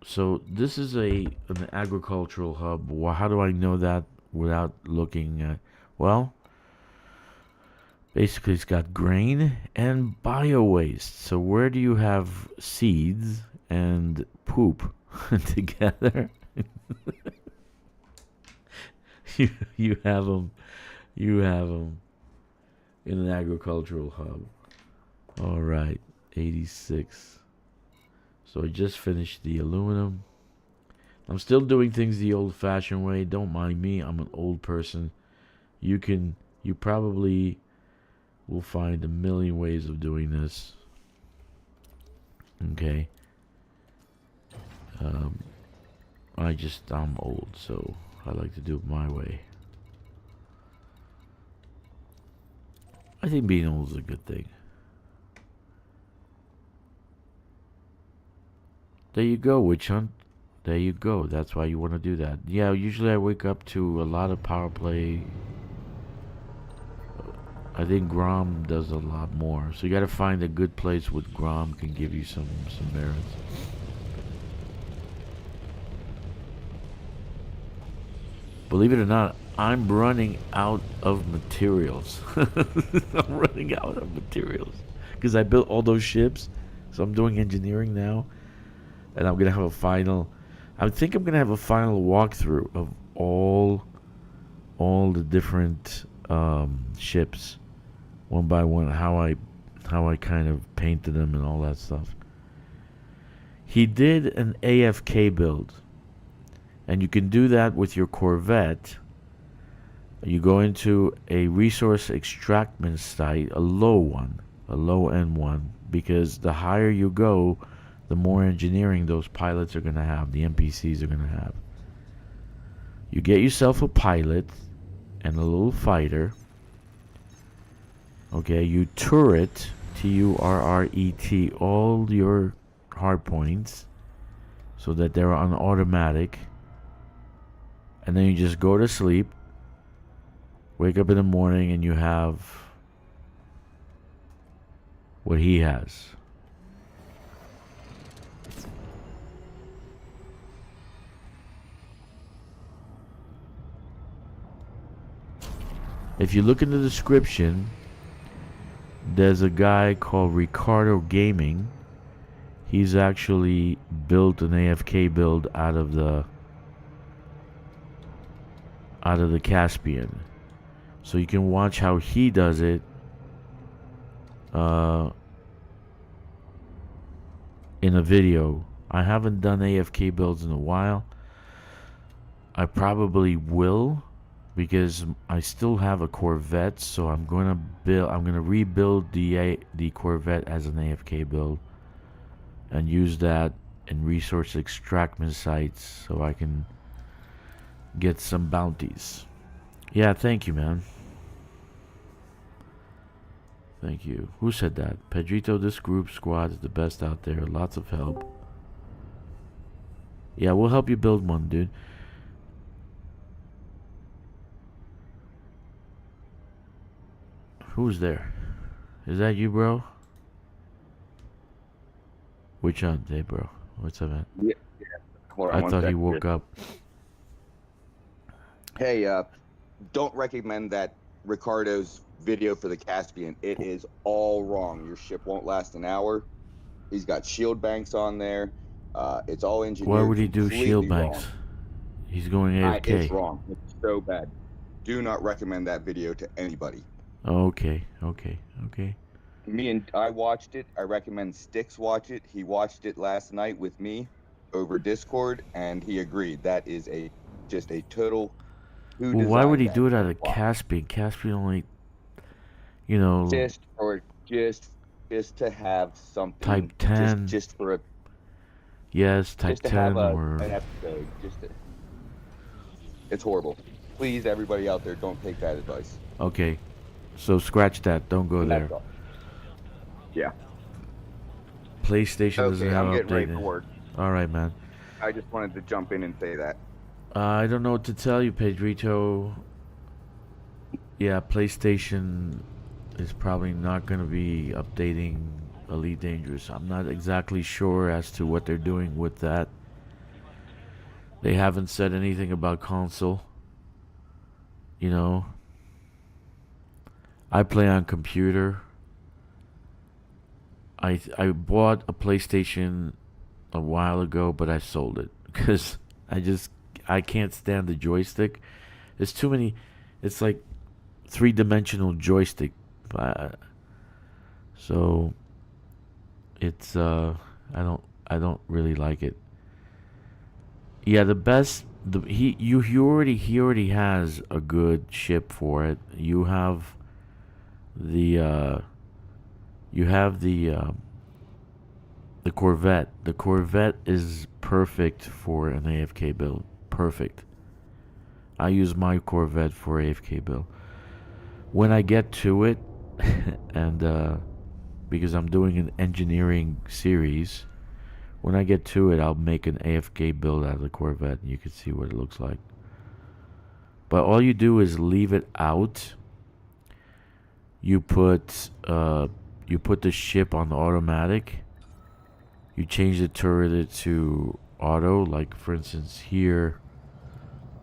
So this is an agricultural hub. How do I know that without looking at? Well, basically it's got grain and bio waste. So where do you have seeds and poop together? you have them. You have them in an agricultural hub. All right, 86. So I just finished the aluminum. I'm still doing things the old-fashioned way. Don't mind me. I'm an old person. You probably will find a million ways of doing this. Okay. I'm old, so I like to do it my way. I think being old is a good thing. There you go, witch hunt. There you go. That's why you want to do that. Yeah, usually I wake up to a lot of power play. I think Grom does a lot more. So you got to find a good place with Grom can give you some merits. Believe it or not, I'm running out of materials. I'm running out of materials because I built all those ships. So I'm doing engineering now, and I'm gonna have a final. I think I'm gonna have a final walkthrough of all the different ships, one by one. How I kind of painted them and all that stuff. He did an AFK build. And you can do that with your Corvette. You go into a resource extraction site, a low end one, because the higher you go, the more engineering those pilots are going to have, the NPCs are going to have. You get yourself a pilot and a little fighter. Okay, you turret, Turret, all your hard points so that they're on automatic. And then you just go to sleep, wake up in the morning, and you have what he has. If you look in the description, there's a guy called Ricardo Gaming. He's actually built an AFK build out of the Caspian, so you can watch how he does it in a video. I haven't done AFK builds in a while. I probably will, because I still have a Corvette, so I'm gonna rebuild the Corvette as an AFK build and use that in resource extraction sites so I can get some bounties. Yeah, thank you, man. Thank you. Who said that? Pedrito, this group squad is the best out there. Lots of help. Yeah, we'll help you build one, dude. Who's there? Is that you, bro? Which one? Hey, bro. What's up, man? Yeah. I thought he woke up. Hey, don't recommend that Ricardo's video for the Caspian. It is all wrong. Your ship won't last an hour. He's got shield banks on there. It's all engineered. Why would he do shield banks? Wrong. He's going AFK. It's wrong. It's so bad. Do not recommend that video to anybody. Okay. I watched it. I recommend Stixx watch it. He watched it last night with me over Discord, and he agreed. That is just a total... Well, why would he do it out of Caspian? Caspian only, just to have something. Type 10. Just for a. Yes, Type 10 or. An episode. It's horrible. Please, everybody out there, don't take that advice. Okay, so scratch that. Don't go there. Yeah. PlayStation doesn't have I'm getting ready for updated. work. All right, man. I just wanted to jump in and say that. I don't know what to tell you, Pedrito. Yeah, PlayStation is probably not going to be updating Elite Dangerous. I'm not exactly sure as to what they're doing with that. They haven't said anything about console. You know, I play on computer. I bought a PlayStation a while ago, but I sold it because I can't stand the joystick. There's too many. It's like three-dimensional joystick. So it's I don't really like it. Yeah, the best he already has a good ship for it. The you have the Corvette. The Corvette is perfect for an AFK build. Perfect. I use my Corvette for AFK build. When I get to it, and because I'm doing an engineering series, when I get to it, I'll make an AFK build out of the Corvette, and you can see what it looks like. But all you do is leave it out. You put the ship on the automatic. You change the turret to auto, like for instance here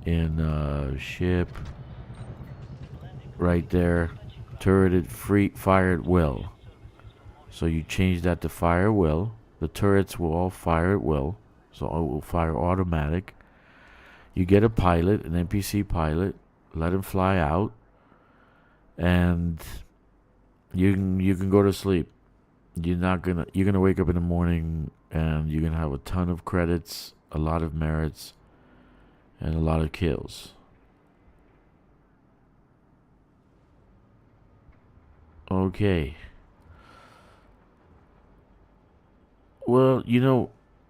in ship, right there, turreted free, fire at will. So you change that to fire at will. The turrets will all fire at will, so it will fire automatic. You get a pilot, an NPC pilot, let him fly out, and you can go to sleep. You're gonna wake up in the morning and you're gonna have a ton of credits, a lot of merits, and a lot of kills. Okay. Well,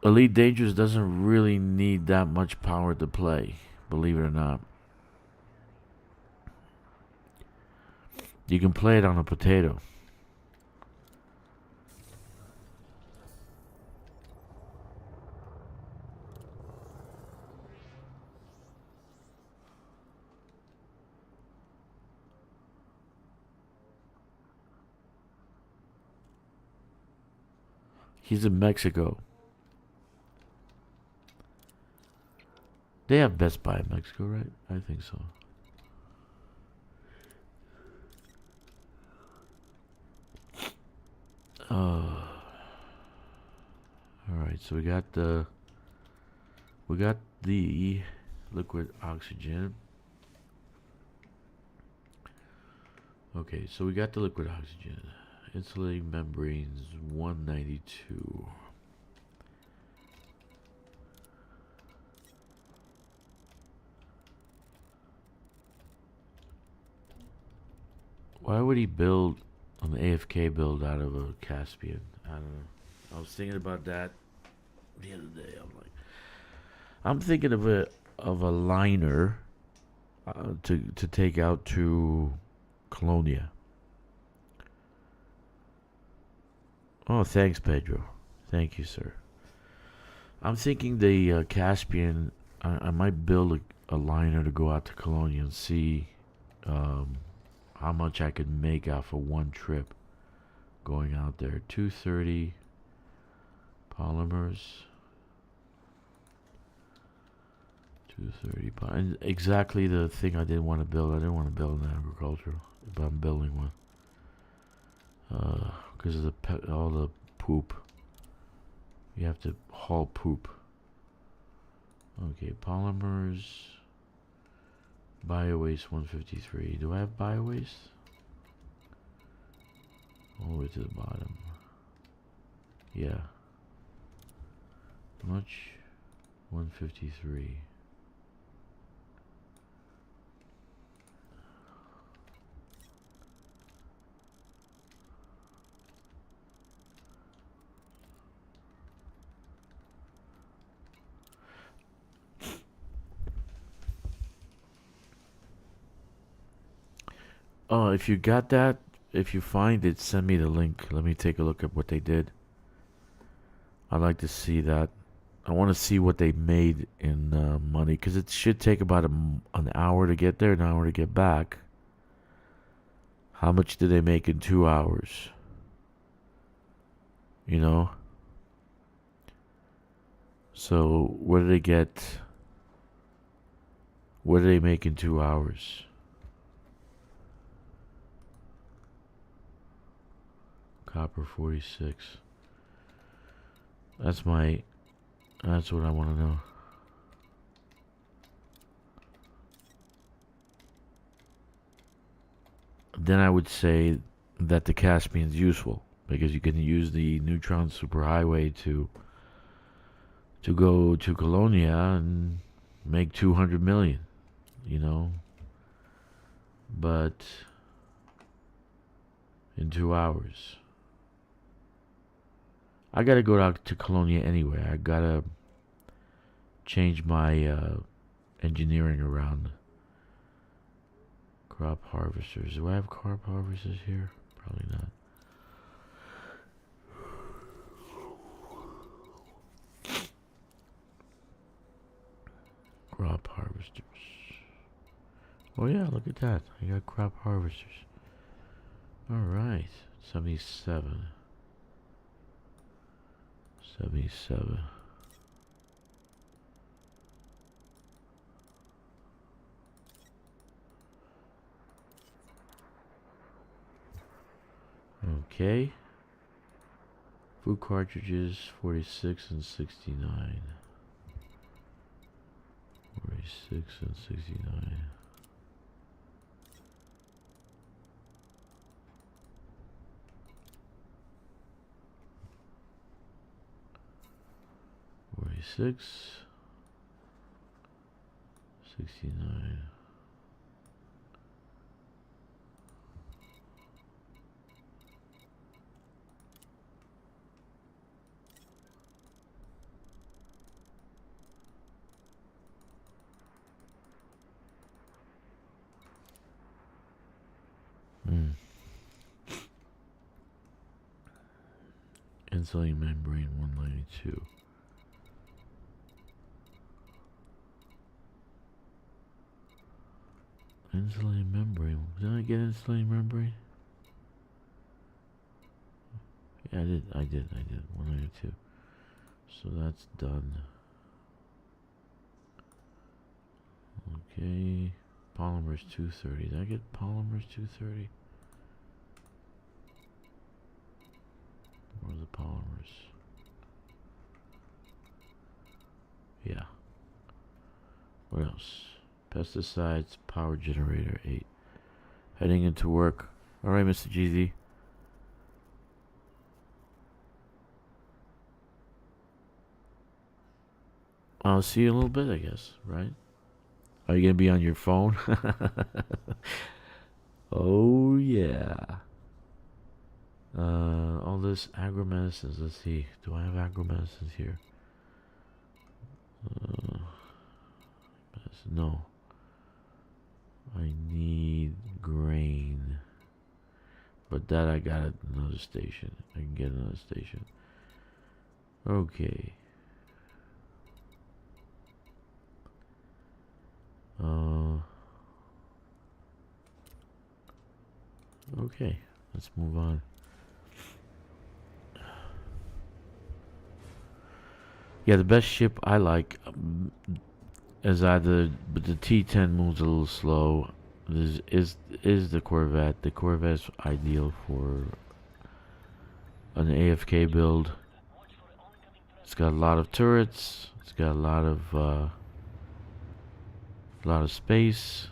Elite Dangerous doesn't really need that much power to play, believe it or not. You can play it on a potato. He's in Mexico. They have Best Buy in Mexico, right? I think so. Alright, so we got the liquid oxygen. Okay, so we got the liquid oxygen. Insulating membranes 192. Why would he build an AFK build out of a Caspian? I don't know. I was thinking about that the other day. I'm thinking of a liner to take out to Colonia. Oh, thanks, Pedro. Thank you, sir. I'm thinking the Caspian. I might build a liner to go out to Colonia and see how much I could make out for one trip going out there. 230 polymers. 230 and exactly the thing I didn't want to build. I didn't want to build an agricultural, but I'm building one. Because of all the poop. You have to haul poop. Okay, polymers. Biowaste 153. Do I have biowaste? All the way to the bottom. Yeah. How much? 153. Oh, if you got that, if you find it, send me the link. Let me take a look at what they did. I'd like to see that. I want to see what they made in money, because it should take about an hour to get there, an hour to get back. How much did they make in 2 hours? You know? So, what did they get? What did they make in 2 hours? Copper 46. That's what I want to know. Then I would say that the Caspian is useful because you can use the neutron superhighway to go to Colonia and make 200 million, you know. But in 2 hours, I gotta go out to Colonia anyway. I gotta change my engineering around. Crop harvesters. Do I have crop harvesters here? Probably not. Crop harvesters. Oh yeah, look at that. I got crop harvesters. Alright. 77. 77. Okay. Food cartridges 46 and 69. 46 and 69. Six, 69. Insulating membrane 192. Insulating membrane. Did I get insulating membrane? Yeah, I did. 192. So that's done. Okay. Polymers 230. Did I get polymers 230? Where are the polymers? Yeah. What else? Pesticides, power generator 8. Heading into work. Alright, Mr. GZ. I'll see you in a little bit, I guess, right? Are you gonna be on your phone? Oh yeah. All this agro-medicines. Let's see. Do I have agro-medicines here? No. I need grain. But that I got at another station. I can get another station. Okay. Okay. Let's move on. Yeah, the best ship I like is either, but the T10 moves a little slow. Is the Corvette. The Corvette is ideal for an AFK build. It's got a lot of turrets. It's got a lot of space.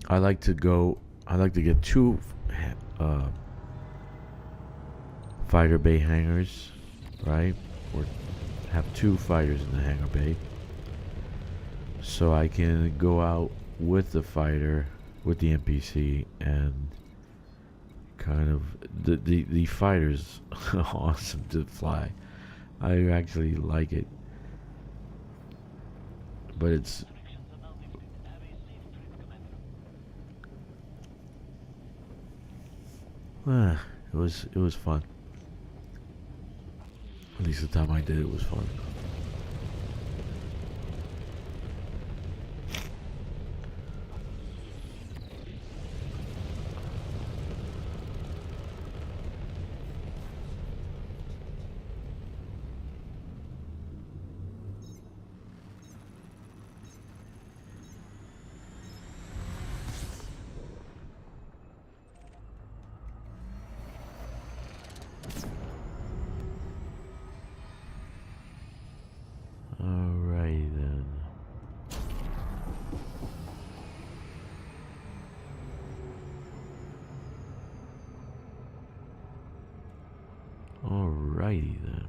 I like to get two fighter bay hangars, right? Or have two fighters in the hangar bay. So I can go out with the fighter, with the NPC, and kind of the fighter's awesome to fly. I actually like it. But it was fun. least the time I did it was fun. Alrighty then. Alrighty then.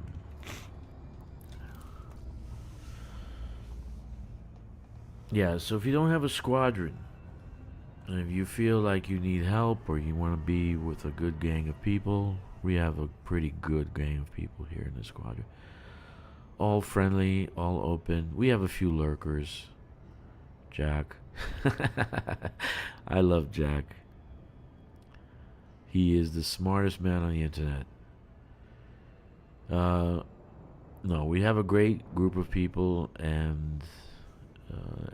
Yeah, so if you don't have a squadron, and if you feel like you need help or you want to be with a good gang of people, we have a pretty good gang of people here in the squadron. All friendly, all open. We have a few lurkers. Jack. I love Jack. He is the smartest man on the internet. No, we have a great group of people, and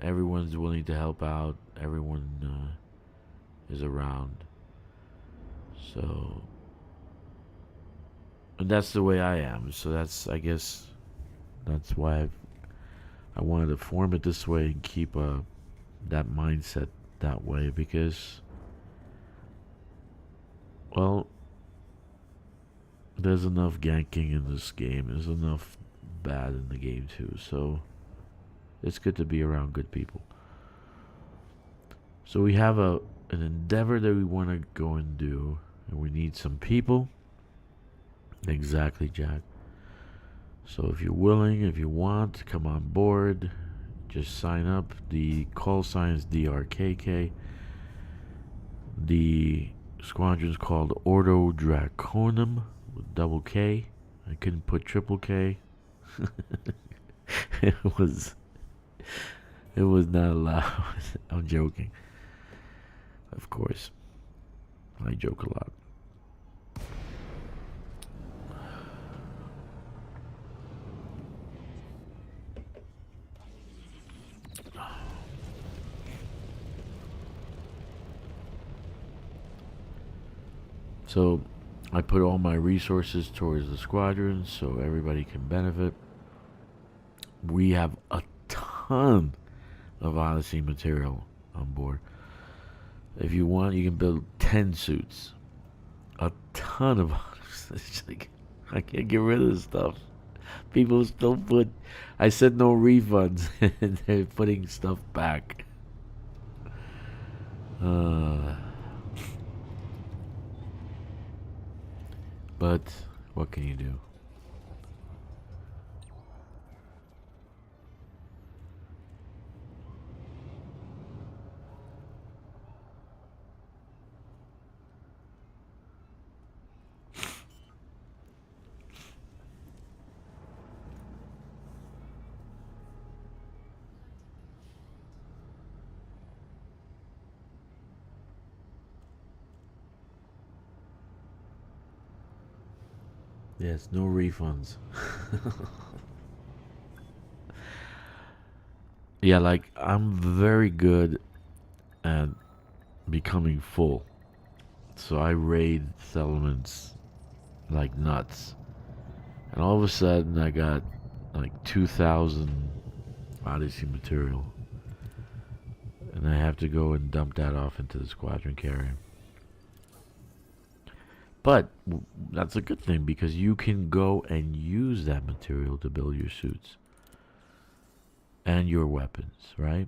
everyone's willing to help out. Everyone is around. So, and that's the way I am. So that's, I guess, that's why I wanted to form it this way and keep that mindset that way, because, well, there's enough ganking in this game. There's enough bad in the game too. So it's good to be around good people. So we have an endeavor that we want to go and do, and we need some people. Exactly, Jack. So if you're willing, if you want, come on board. Just sign up. The call sign is DRKK. The squadron's called Ordo Draconum with double K. I couldn't put triple K. It was not allowed. I'm joking. Of course. I joke a lot. So I put all my resources towards the squadron so everybody can benefit. We have a ton of Odyssey material on board. If you want, you can build 10 suits. A ton of Odyssey. It's like, I can't get rid of this stuff. People still put, I said no refunds, and they're putting stuff back. But what can you do? Yes, no refunds. Yeah, like, I'm very good at becoming full. So I raid settlements like nuts. And all of a sudden I got like 2,000 Odyssey material. And I have to go and dump that off into the squadron carrier. But that's a good thing, because you can go and use that material to build your suits and your weapons, right?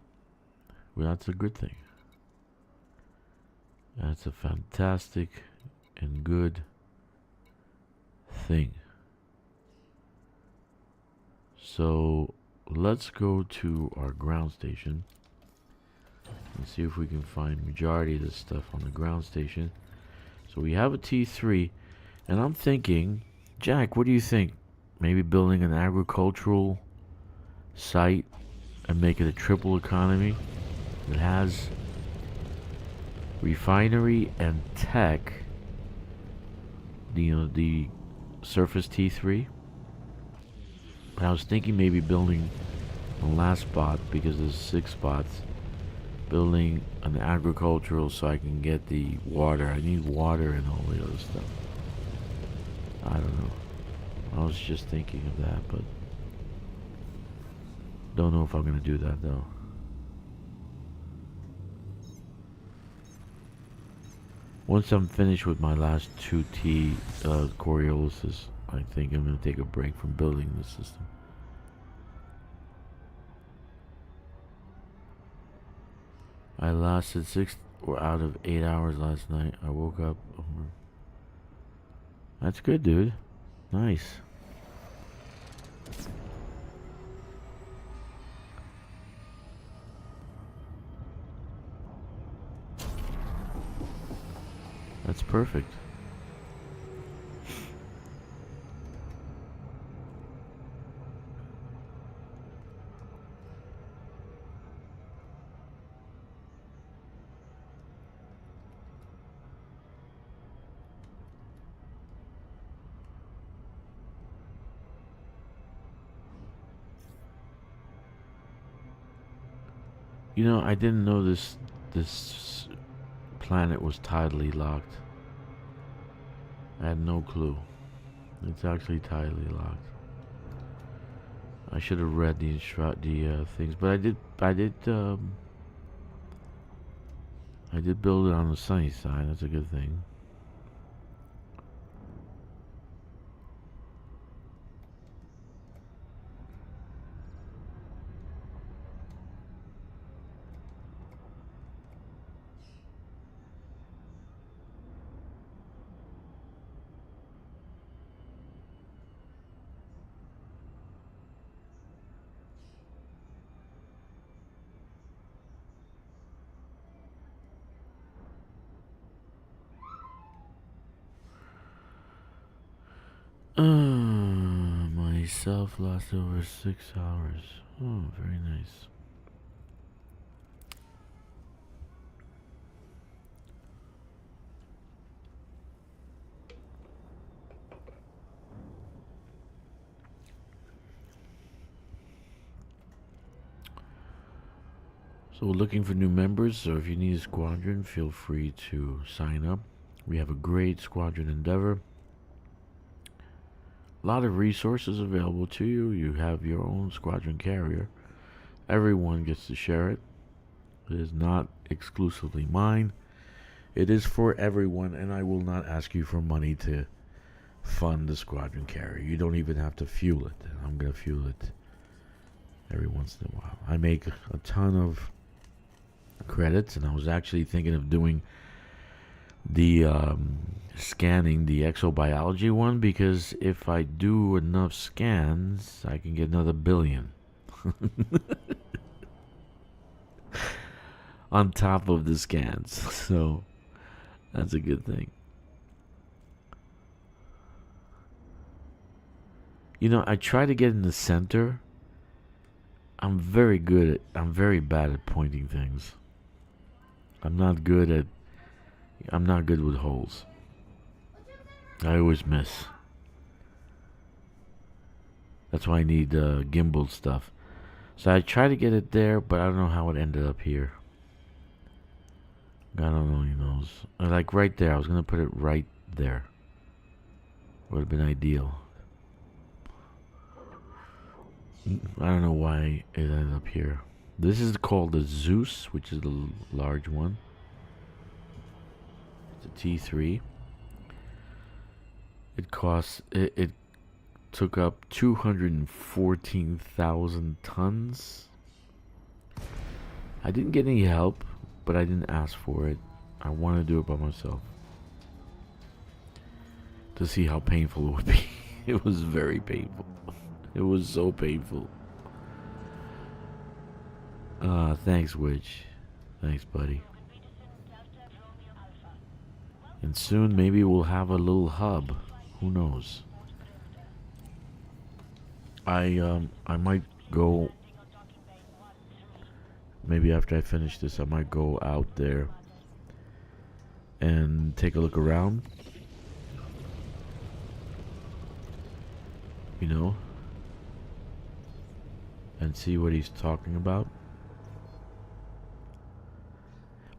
Well, that's a good thing. That's a fantastic and good thing. So let's go to our ground station and see if we can find majority of this stuff on the ground station. So we have a T3, and I'm thinking, Jack, what do you think? Maybe building an agricultural site and make it a triple economy that has refinery and tech, the surface T3. But I was thinking maybe building the last spot, because there's 6 spots, building an agricultural so I can get the water. I need water and all the other stuff. I don't know. I was just thinking of that, but don't know if I'm gonna do that though. Once I'm finished with my last 2T Coriolis, I think I'm gonna take a break from building the system. I lasted 6 out of 8 hours last night. I woke up. That's good, dude. Nice. That's perfect. You know, I didn't know this planet was tidally locked. I had no clue. It's actually tidally locked. I should have read the things, but I did build it on the sunny side. That's a good thing. Myself lost over 6 hours. Oh, very nice. So we're looking for new members, so if you need a squadron, feel free to sign up. We have a great squadron endeavor. A lot of resources available to you. You have your own squadron carrier. Everyone gets to share it. It is not exclusively mine. It is for everyone, and I will not ask you for money to fund the squadron carrier. You don't even have to fuel it. I'm going to fuel it every once in a while. I make a ton of credits, and I was actually thinking of doing the scanning the exobiology one, because if I do enough scans, I can get another 1 billion on top of the scans. So that's a good thing. You know, I try to get in the center. I'm very bad at pointing things. I'm not good with holes. I always miss. That's why I need gimbal stuff. So I try to get it there, but I don't know how it ended up here. God only knows. Like right there. I was going to put it right there. Would have been ideal. I don't know why it ended up here. This is called the Zeus, which is the large one. It's a T3. It costs. It took up 214,000 tons. I didn't get any help, but I didn't ask for it. I want to do it by myself to see how painful it would be. It was very painful. It was so painful. Thanks, Witch. Thanks, buddy. And soon maybe we'll have a little hub. Who knows? I might go. Maybe after I finish this, I might go out there and take a look around. You know, and see what he's talking about.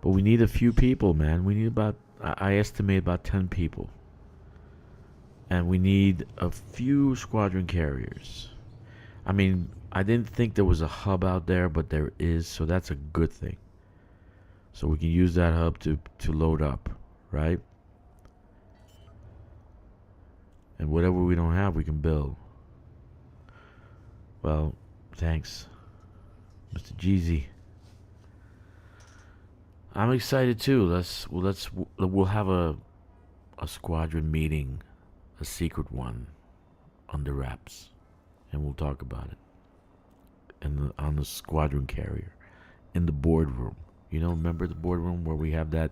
But we need a few people, man. We need about, I estimate about 10 people. And we need a few squadron carriers. I mean, I didn't think there was a hub out there, but there is, so that's a good thing. So we can use that hub to load up, right? And whatever we don't have, we can build. Well, thanks, Mr. Jeezy. I'm excited too. We'll have a squadron meeting, a secret one, under wraps, and we'll talk about it. And on the squadron carrier, in the boardroom. You know, remember the boardroom where we have that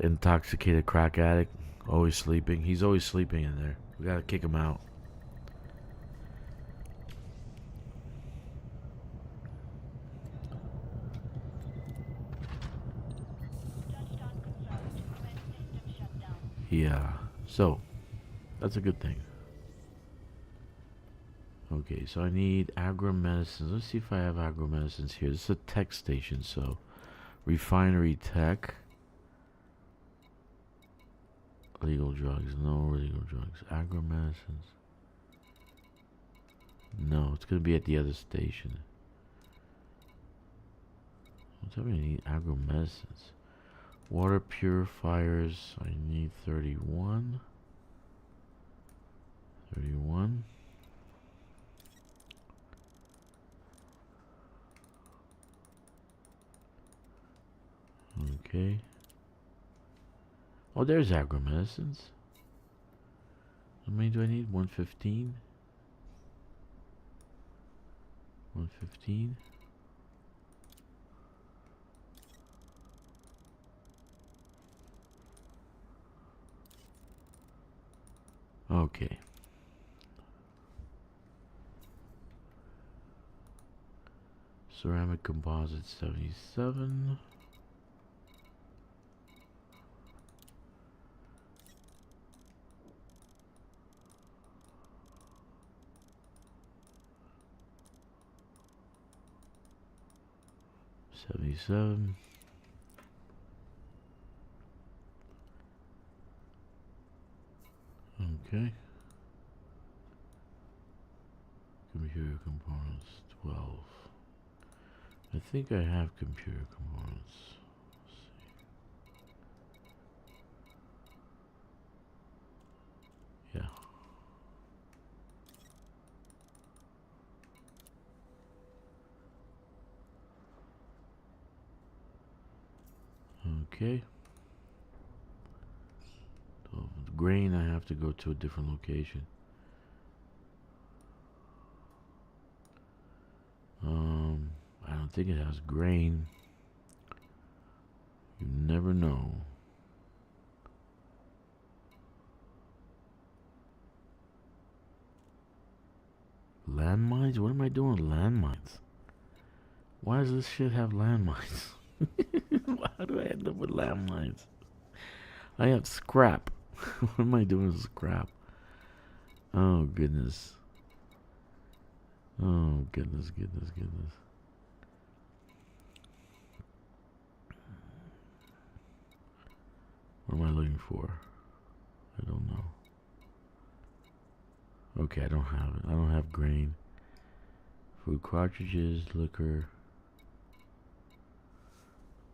intoxicated crack addict always sleeping? He's always sleeping in there. We gotta kick him out. Yeah, so that's a good thing. Okay, so I need agro-medicines. Let's see if I have agro-medicines here. This is a tech station, so refinery tech. Legal drugs, no illegal drugs. Agro-medicines. No, it's gonna be at the other station. What's up? I need agro-medicines. Water purifiers, I need 31. 31. Okay. Oh, there's agro-medicines. How many do I need? 115? 115? Okay. Ceramic composite 77. $77. Okay. Computer components 12. I think I have computer components. Let's see. Yeah. Okay. So the grain, I have to go to a different location. I don't think it has grain. You never know. Landmines? What am I doing with landmines? Why does this shit have landmines? How do I end up with landmines? I have scrap. What am I doing with scrap? Oh, goodness. Oh, goodness. What am I looking for? I don't know. Okay, I don't have it. I don't have grain. Food cartridges, liquor.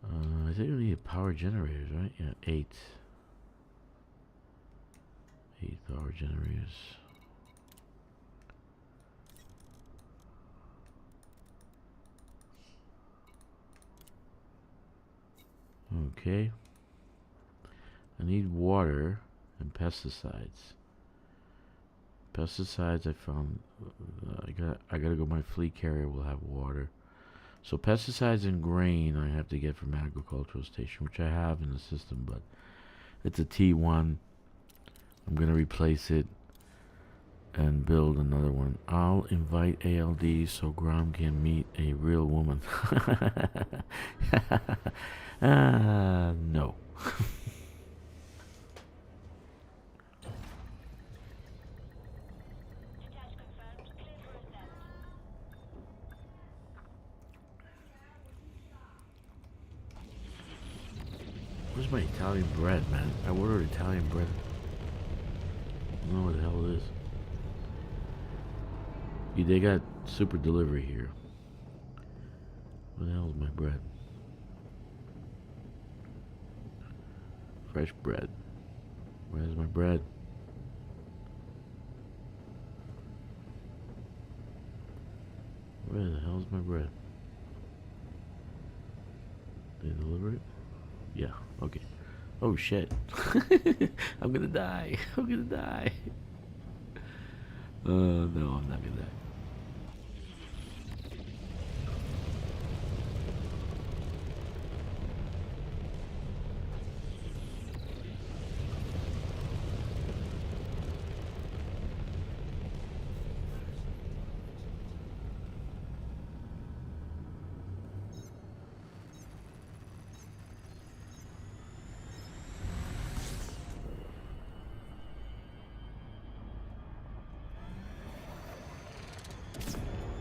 I think we need power generators, right? Yeah, 8. 8 power generators. Okay. I need water and pesticides. Pesticides I found. I gotta go. My fleet carrier will have water. So pesticides and grain I have to get from agricultural station, which I have in the system, but it's a T1. I'm gonna replace it and build another one. I'll invite ALD so Grom can meet a real woman. No. Where's my Italian bread, man? I ordered Italian bread. I don't know what the hell it is. Yeah, they got super delivery here. What the hell is my bread? Fresh bread. Where's my bread? Where the hell is my bread? They deliver it? Yeah, okay. Oh shit. I'm gonna die. I'm gonna die. No, I'm not gonna die.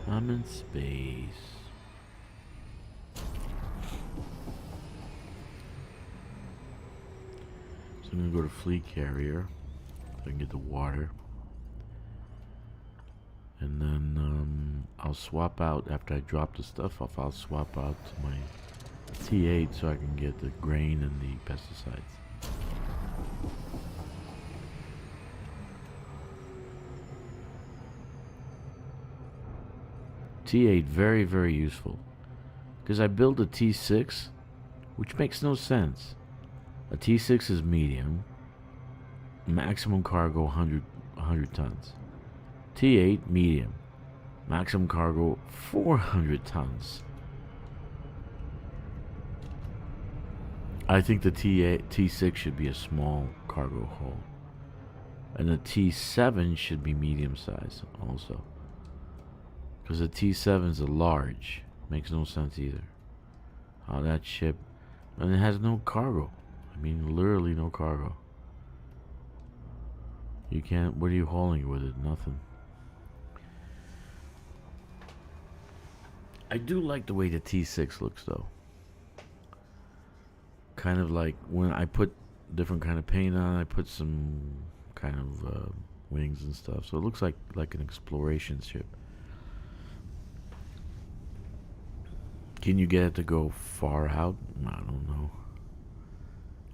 I'm in space. So I'm gonna go to fleet carrier so I can get the water. And then I'll swap out after I drop the stuff off. I'll swap out to my T8 so I can get the grain and the pesticides. T8 very, very useful because I built a T6, which makes no sense. A T6 is medium, maximum cargo 100 tons. T8 medium, maximum cargo 400 tons. I think the T6 should be a small cargo hull, and the T7 should be medium size also. Because the T7 is a large. Makes no sense either. How that ship... And it has no cargo. I mean, literally no cargo. You can't... What are you hauling with it? Nothing. I do like the way the T6 looks, though. Kind of like when I put different kind of paint on, I put some kind of wings and stuff. So it looks like an exploration ship. Can you get it to go far out? I don't know.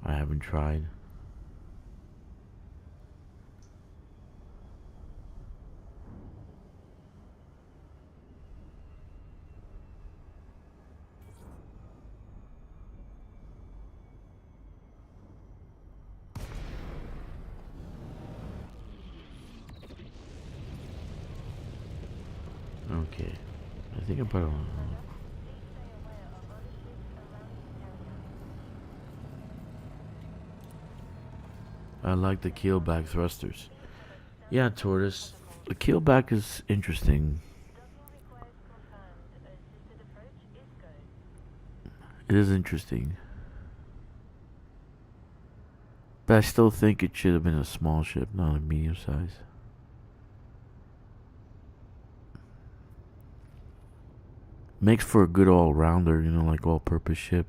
I haven't tried. Okay. I think I put it on. I like the keelback thrusters. Yeah, Tortoise. The keelback is interesting. It is interesting. But I still think it should have been a small ship, not a medium size. Makes for a good all-rounder, you know, like all-purpose ship.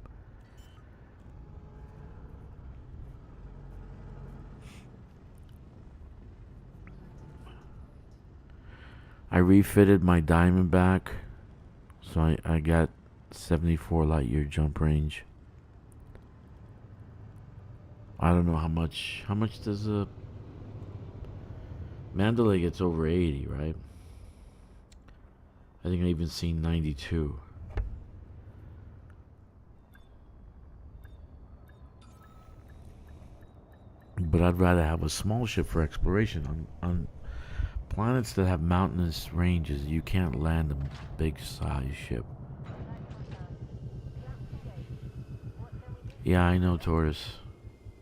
I refitted my Diamondback, so I got 74 light year jump range. I don't know how much does a Mandalay gets over 80, right? I think I even seen 92. But I'd rather have a small ship for exploration. On planets that have mountainous ranges, you can't land a big size ship. Yeah, I know, Tortoise.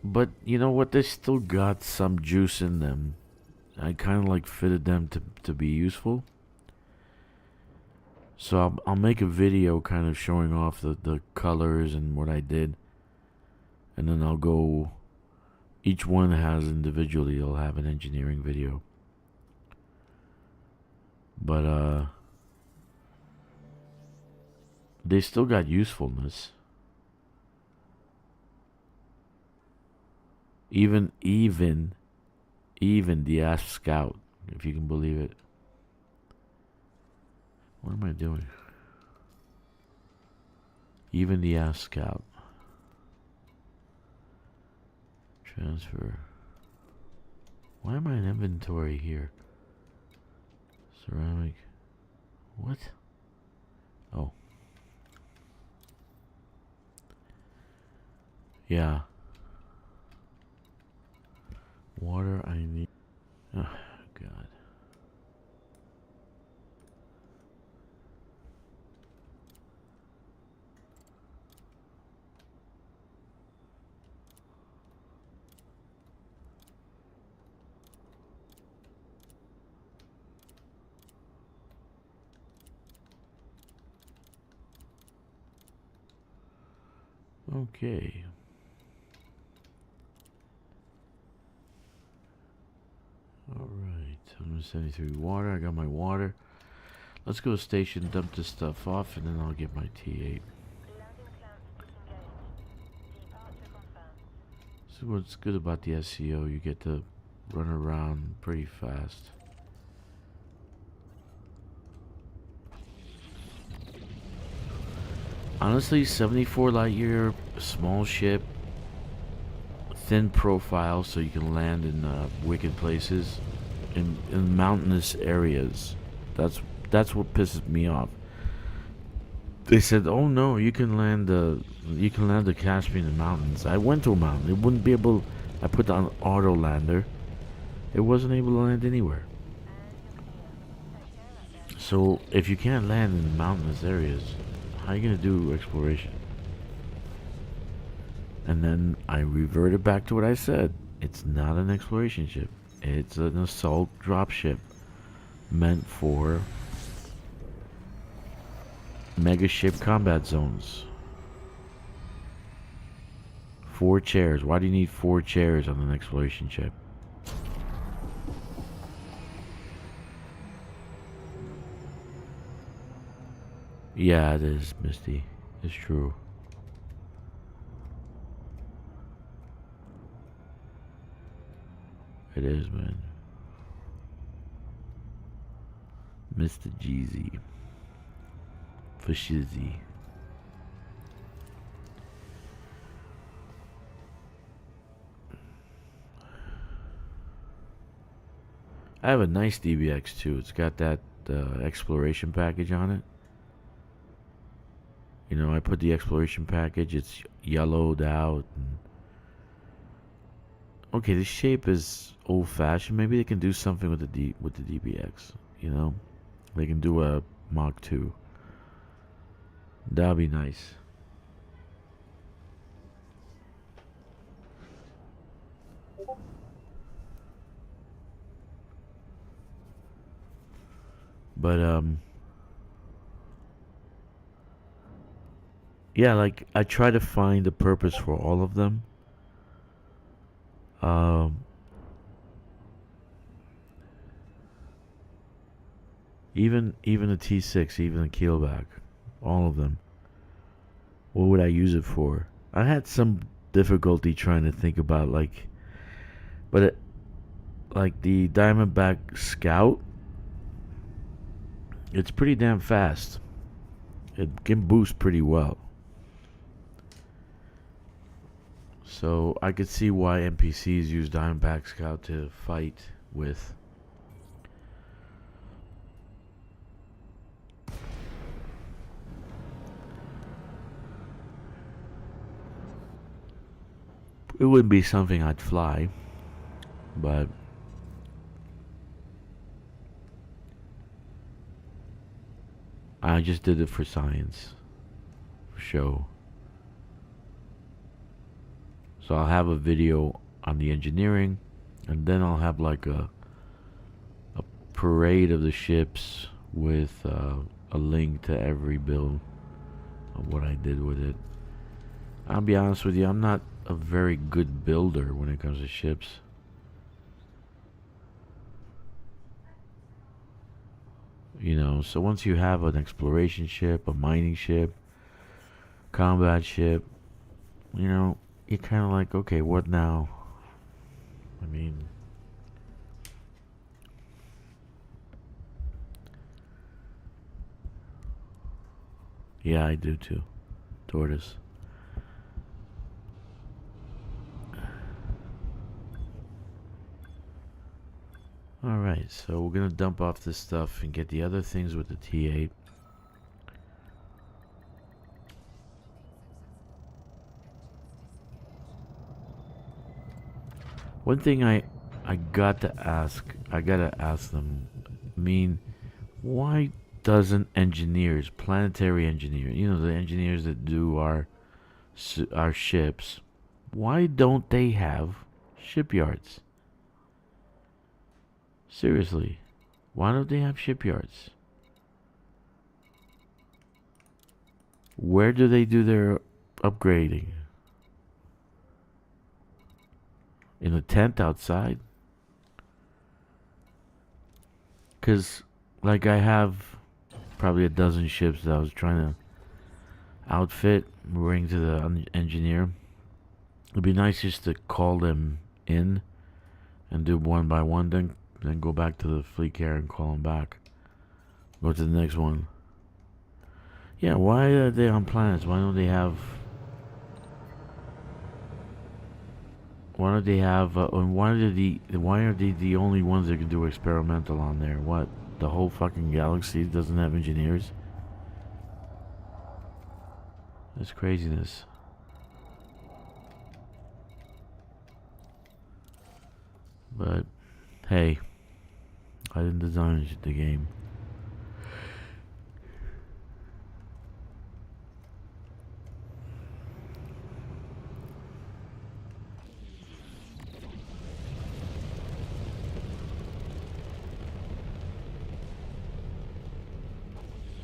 But you know what? They still got some juice in them. I kind of like fitted them to be useful. So I'll make a video kind of showing off the colors and what I did. And then I'll go... Each one has individually, they'll have an engineering video. But, they still got usefulness. Even the Ass Scout, if you can believe it. What am I doing? Even the Ass Scout. Transfer. Why am I in inventory here? Ceramic. What? Oh. Yeah. Water I need. Oh, God. Okay. Alright, 173 water. I got my water. Let's go to station, dump this stuff off, and then I'll get my T8. So what's good about the SEO, you get to run around pretty fast. Honestly, 74 light year, small ship, thin profile, so you can land in wicked places, in mountainous areas. That's what pisses me off. They said, "Oh no, you can land the Caspian in mountains." I went to a mountain. It wouldn't be able. I put on auto lander. It wasn't able to land anywhere. So if you can't land in mountainous areas, how are you gonna do exploration? And then I reverted back to what I said. It's not an exploration ship. It's an assault dropship meant for mega ship combat zones. 4 chairs. Why do you need 4 chairs on an exploration ship? Yeah, it is, Misty. It's true. It is, man. Mr. Jeezy. For shizzy. I have a nice DBX too. It's got that exploration package on it. You know, I put the exploration package. It's yellowed out. And okay, the shape is old-fashioned. Maybe they can do something with the DBX. You know, they can do a Mach 2. That'd be nice. But yeah, like I try to find a purpose for all of them. Even a T6, even a keelback, all of them. What would I use it for? I had some difficulty trying to think about like the Diamondback Scout. It's pretty damn fast. It can boost pretty well. So I could see why NPCs use Diamondback Scout to fight with. It wouldn't be something I'd fly, but I just did it for science, for show. So I'll have a video on the engineering, and then I'll have like a parade of the ships with a link to every build of what I did with it. I'll be honest with you, I'm not a very good builder when it comes to ships. You know, so once you have an exploration ship, a mining ship, combat ship, you know, you're kind of like, okay, what now? I mean, yeah, I do too. Tortoise. Alright, so we're gonna dump off this stuff and get the other things with the T8. One thing I gotta ask them, I mean, why doesn't engineers, planetary engineers, you know, the engineers that do our ships, why don't they have shipyards? Seriously, why don't they have shipyards? Where do they do their upgrading? In a tent outside? Because, like, I have probably a dozen ships that I was trying to outfit, bring to the engineer. It'd be nice just to call them in and do one by one, then go back to the fleet carrier and call them back. Go to the next one. Yeah, why are they on planets? Why don't they have... Why are they the only ones that can do experimental on there? What? The whole fucking galaxy doesn't have engineers? That's craziness. But, hey, I didn't design the game.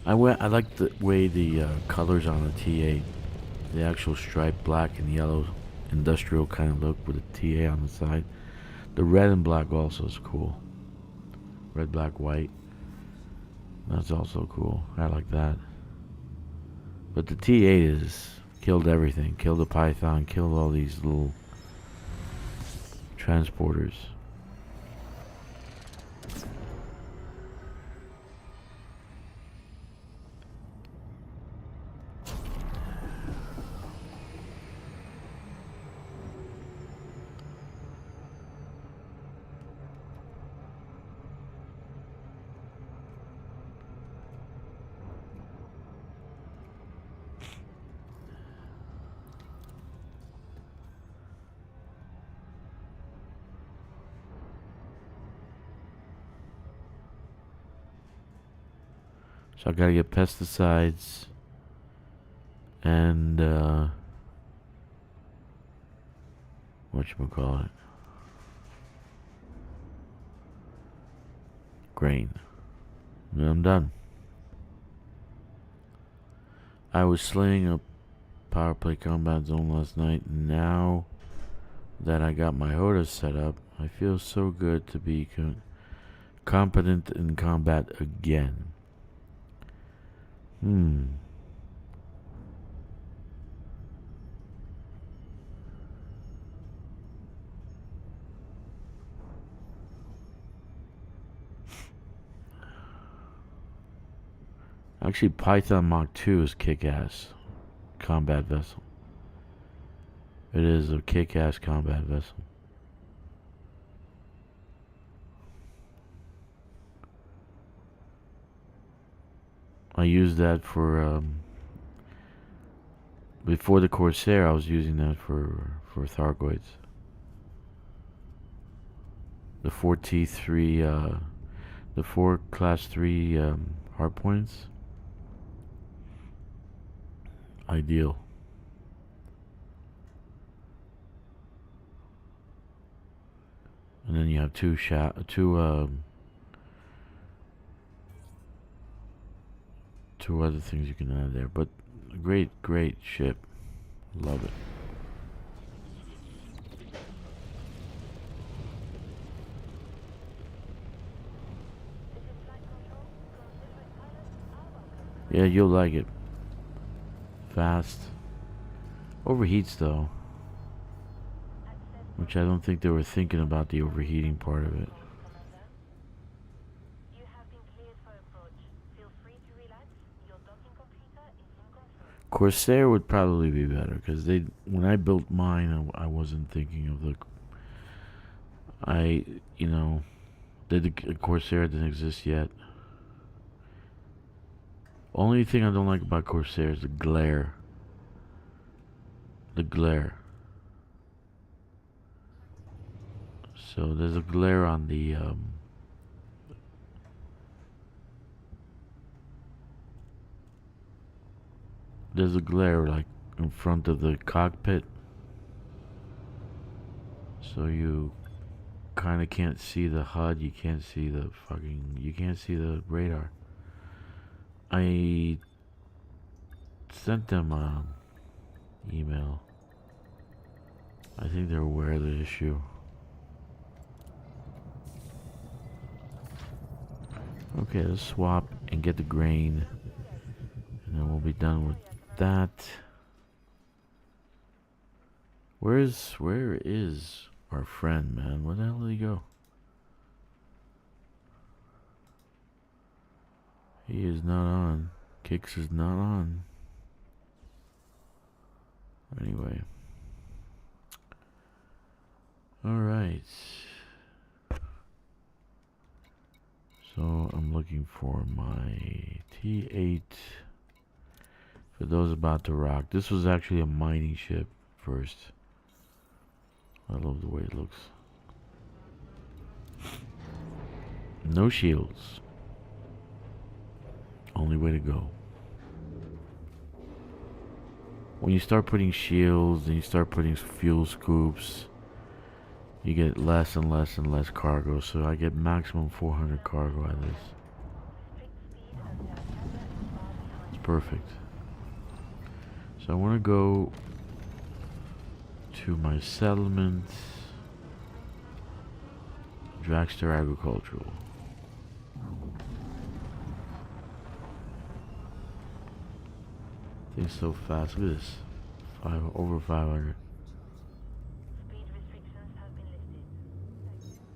I like the way the colors on the T8, the actual striped black and yellow industrial kind of look with the TA on the side. The red and black also is cool. Red, black, white. That's also cool. I like that. But the T8 is killed everything. Killed the Python. Killed all these little transporters. So I gotta get pesticides and whatchamacallit? Grain. And I'm done. I was slaying a power play combat zone last night, and now that I got my Horta set up, I feel so good to be competent in combat again. Actually, Python Mach 2 is kick-ass combat vessel. It is a kick-ass combat vessel. I used that for before the Corsair. I was using that for Thargoids. The 4T3, the 4 class 3 hardpoints. Ideal. And then you have two other things you can add there, but a great ship. Love it. Yeah, you'll like it. Fast. Overheats though. Which I don't think they were thinking about the overheating part of it. Corsair would probably be better because when I built mine, I wasn't thinking of the. The Corsair didn't exist yet. Only thing I don't like about Corsair is the glare. The glare. So there's a glare on the there's a glare like in front of the cockpit. So you kind of can't see the HUD, you can't see the radar. I sent them an email. I think they're aware of the issue. Okay, let's swap and get the grain, and then we'll be done with that. Where is our friend, man? Where the hell did he go? He is not on. Kkixx is not on. Anyway. Alright. So I'm looking for my T8. For those about to rock. This was actually a mining ship first. I love the way it looks. No shields. Only way to go. When you start putting shields and you start putting fuel scoops, you get less and less and less cargo. So I get maximum 400 cargo out of this. It's perfect. So I want to go to my settlement, Drakkster Agricultural. Things so fast. Look at this. Over 500. Speed restrictions have been lifted.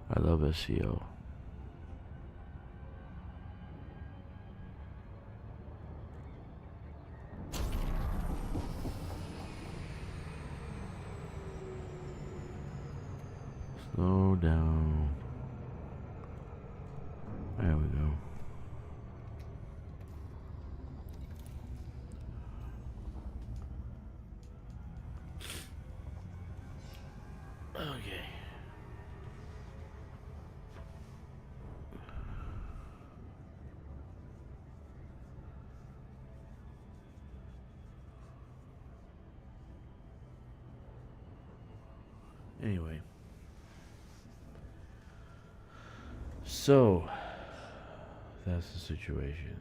I love SEO. Slow down. There we go. Okay. Anyway. So, that's the situation.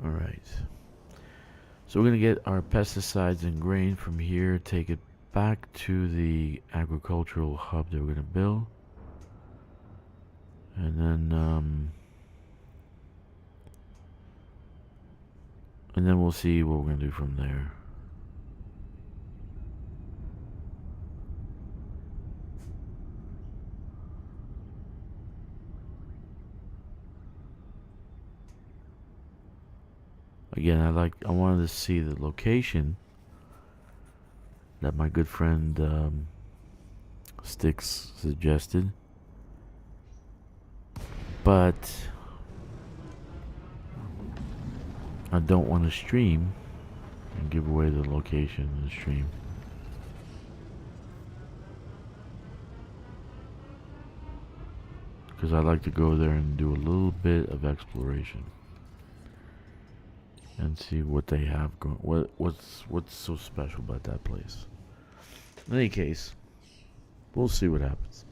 All right. So we're going to get our pesticides and grain from here, take it back to the agricultural hub that we're going to build. And then we'll see what we're going to do from there. Again, I wanted to see the location that my good friend Stixx suggested, but I don't want to stream and give away the location of the stream. because I like to go there and do a little bit of exploration and see what they have going. What's so special about that place? In any case, we'll see what happens.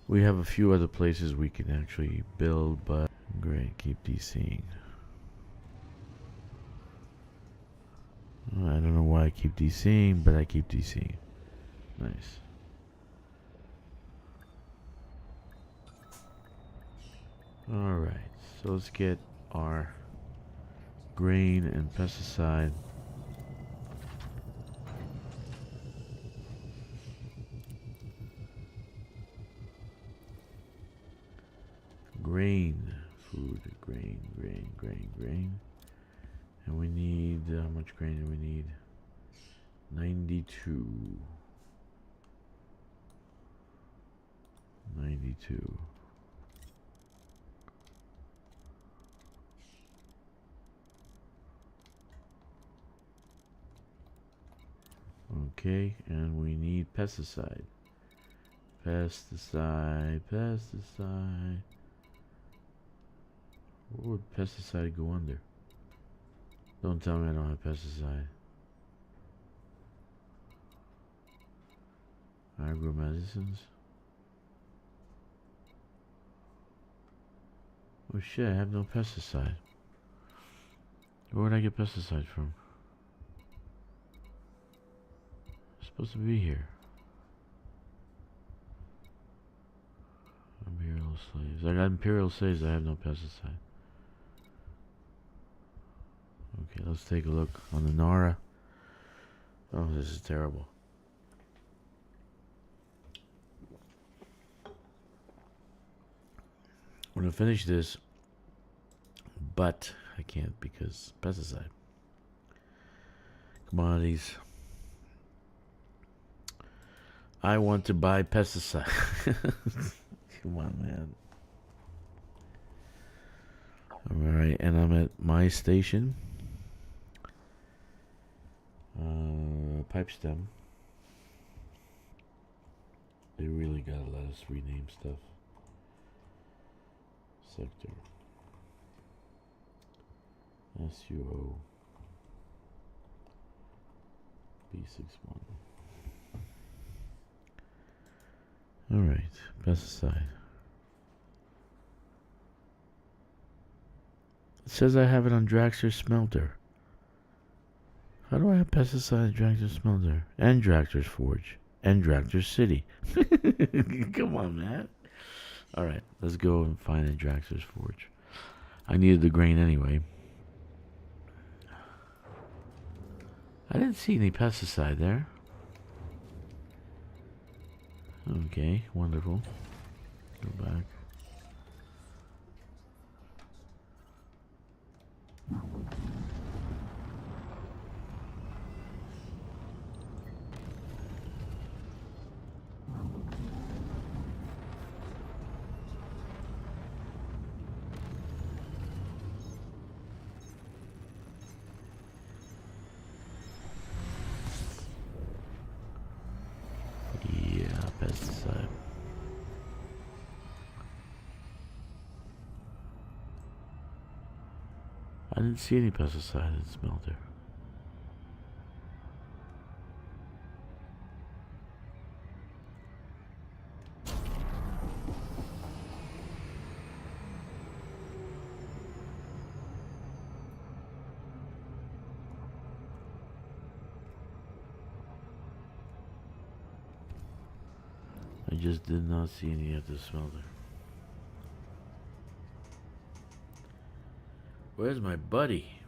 We have a few other places we can actually build, but great, keep DCing. I don't know why I keep DCing, but I keep DCing. Nice. Alright, so let's get our grain and pesticide. Grain, food, grain. And we need, how much grain do we need? 92. 92. Okay, and we need pesticide. Pesticide. What would pesticide go under? Don't tell me I don't have pesticide. Agro medicines. Oh shit, I have no pesticide. Where would I get pesticide from? It's supposed to be here. Imperial slaves. I got imperial slaves, I have no pesticide. Okay, let's take a look on the Inara. Oh, this is terrible. I'm gonna finish this, but I can't because pesticide. Commodities. I want to buy pesticide. Come on, man. Alright, and I'm at my station. Pipe stem. They really gotta let us rename stuff. Sector. SUO. B61. Alright, pesticide. It says I have it on Drakkster Smelter. How do I have pesticide at Drakkster Smelter? And Drakkster's Forge. And Drakkster City. Come on, man. Alright, let's go and find a Drakkster's Forge. I needed the grain anyway. I didn't see any pesticide there. Okay, wonderful. Go back. Pesticide. I didn't see any pesticide in the smelter. I just did not see any at the smelter. Where's my buddy?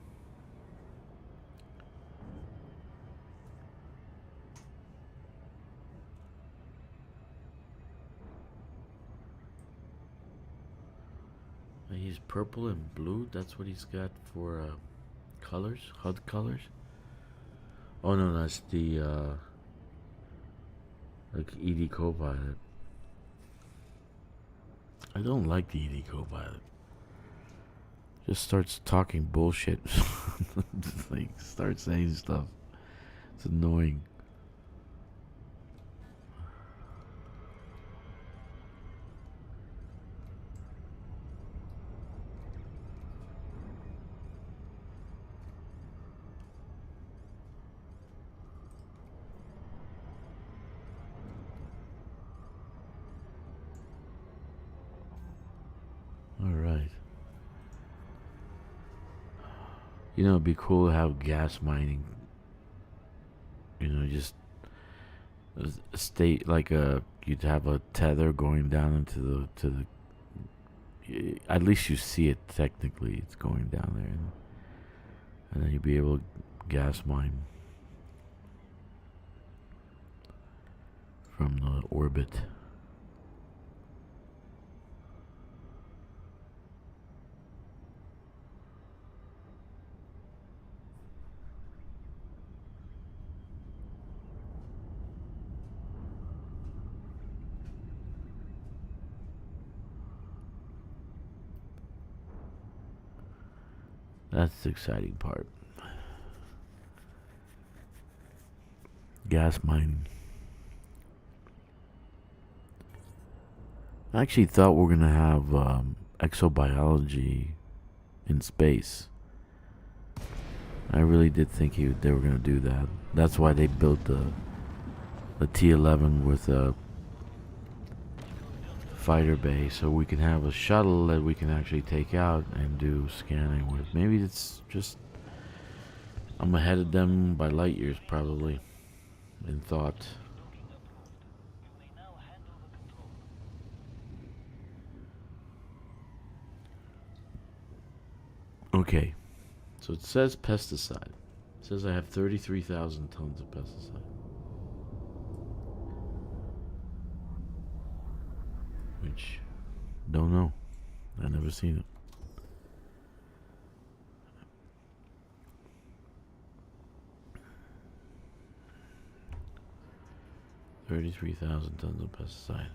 He's purple and blue. That's what he's got for colors, HUD colors. Oh no, that's the like EDCoPilot. I don't like the EDCoPilot. Just starts talking bullshit. Just like starts saying stuff. It's annoying. You know, it'd be cool to have gas mining. You know, just a state like you'd have a tether going down into the at least you see it technically. It's going down there, and then you'd be able to gas mine from the orbit. That's the exciting part. Gas mining. I actually thought we were gonna have exobiology in space. I really did think they were gonna do that. That's why they built the T-11 with a fighter bay, so we can have a shuttle that we can actually take out and do scanning with. Maybe it's just I'm ahead of them by light years, probably, in thought. Okay, so it says pesticide. It says I have 33,000 tons of pesticide. Which, don't know. I never seen it. $33,000 tons of pesticide.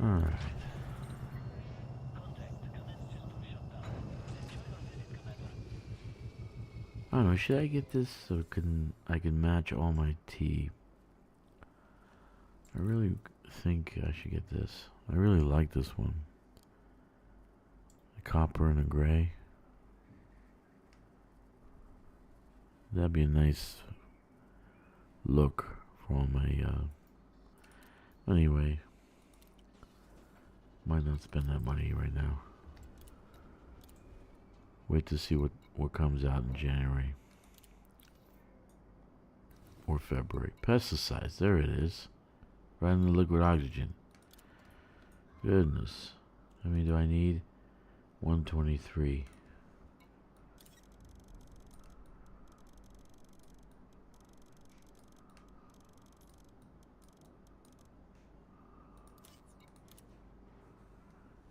Alright. I don't know, should I get this so I can match all my tea? I really think I should get this. I really like this one. A copper and a gray. That'd be a nice look for all my anyway. Might not spend that money right now. Wait to see what comes out in January or February. Pesticides, there it is. Right in the liquid oxygen. Goodness. How many do I need? 123.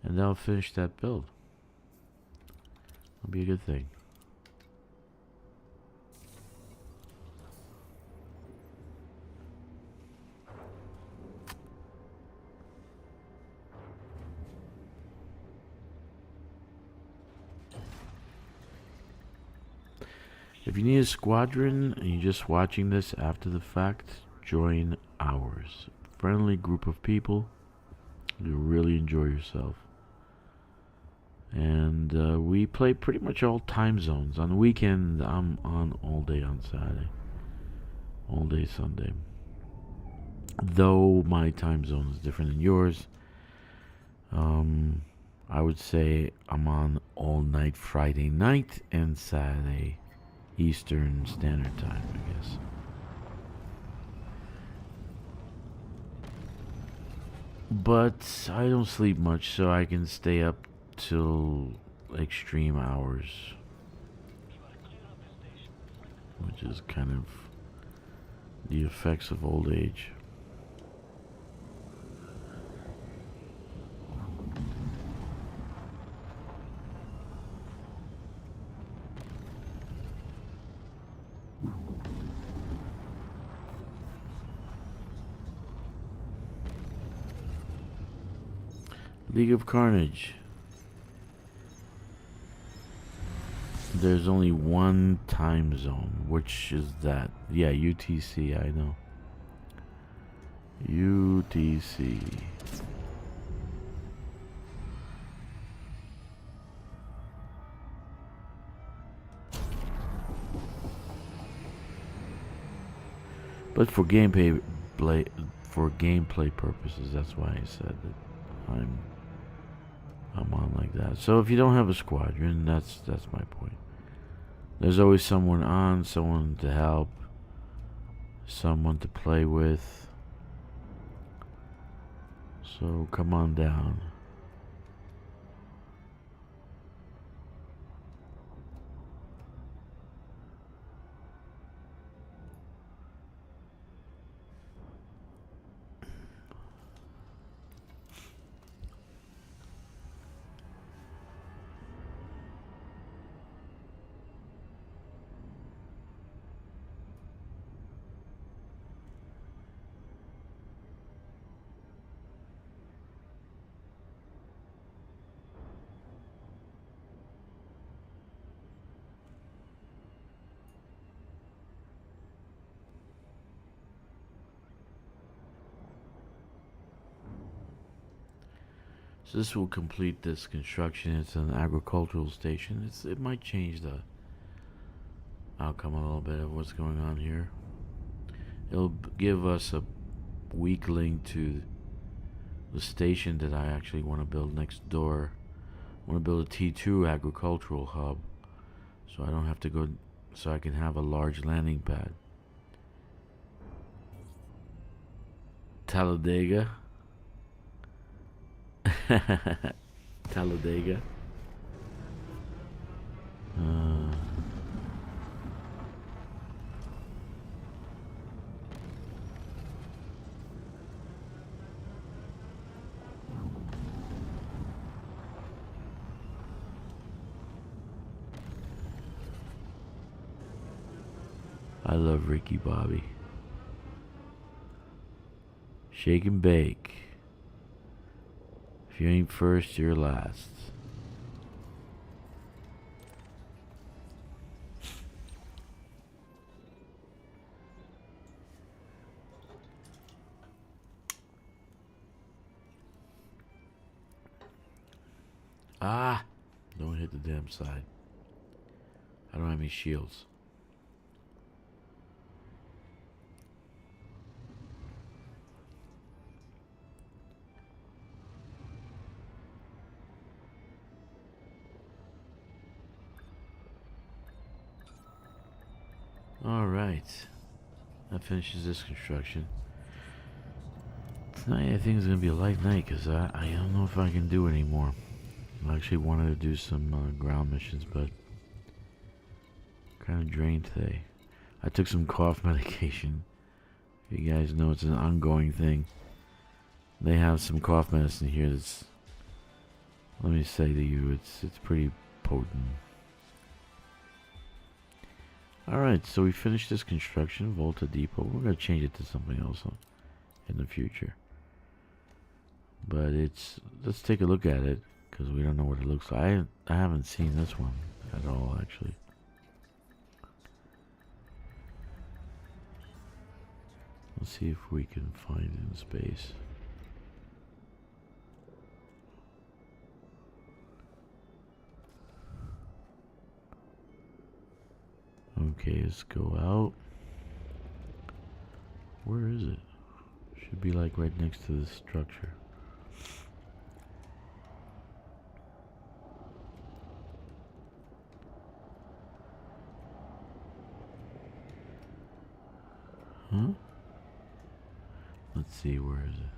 And that'll finish that build. That'll be a good thing. If you need a squadron and you're just watching this after the fact, join ours. Friendly group of people. You'll really enjoy yourself. And we play pretty much all time zones. On the weekend, I'm on all day on Saturday. All day Sunday. Though my time zone is different than yours. I would say I'm on all night Friday night and Saturday Eastern Standard Time, I guess. But I don't sleep much, so I can stay up till extreme hours, which is kind of the effects of old age. League of Carnage. There's only one time zone, which is that. Yeah, UTC, I know. UTC. But for gameplay for gameplay purposes. That's why I said that I'm on like that. So if you don't have a squadron, that's my point. There's always someone on, someone to help, someone to play with. So come on down. So this will complete this construction. It's an agricultural station. It might change the outcome a little bit of what's going on here. It'll give us a weak link to the station that I actually want to build next door. I want to build a T2 agricultural hub, so I don't have to go, so I can have a large landing pad. Talladega. Talladega. I love Ricky Bobby. Shake and bake. If you ain't first, you're last. Ah! Don't hit the damn side. I don't have any shields. Alright. That finishes this construction. Tonight I think it's going to be a light night because I don't know if I can do anymore. I actually wanted to do some ground missions, but kind of drained today. I took some cough medication. You guys know it's an ongoing thing. They have some cough medicine here that's, let me say to you, it's pretty potent. Alright, so we finished this construction, Volta Depot. We're going to change it to something else in the future. But let's take a look at it, because we don't know what it looks like. I haven't seen this one at all, actually. Let's see if we can find it in space. Okay, let's go out. Where is it? Should be like right next to this structure. Huh? Let's see, where is it?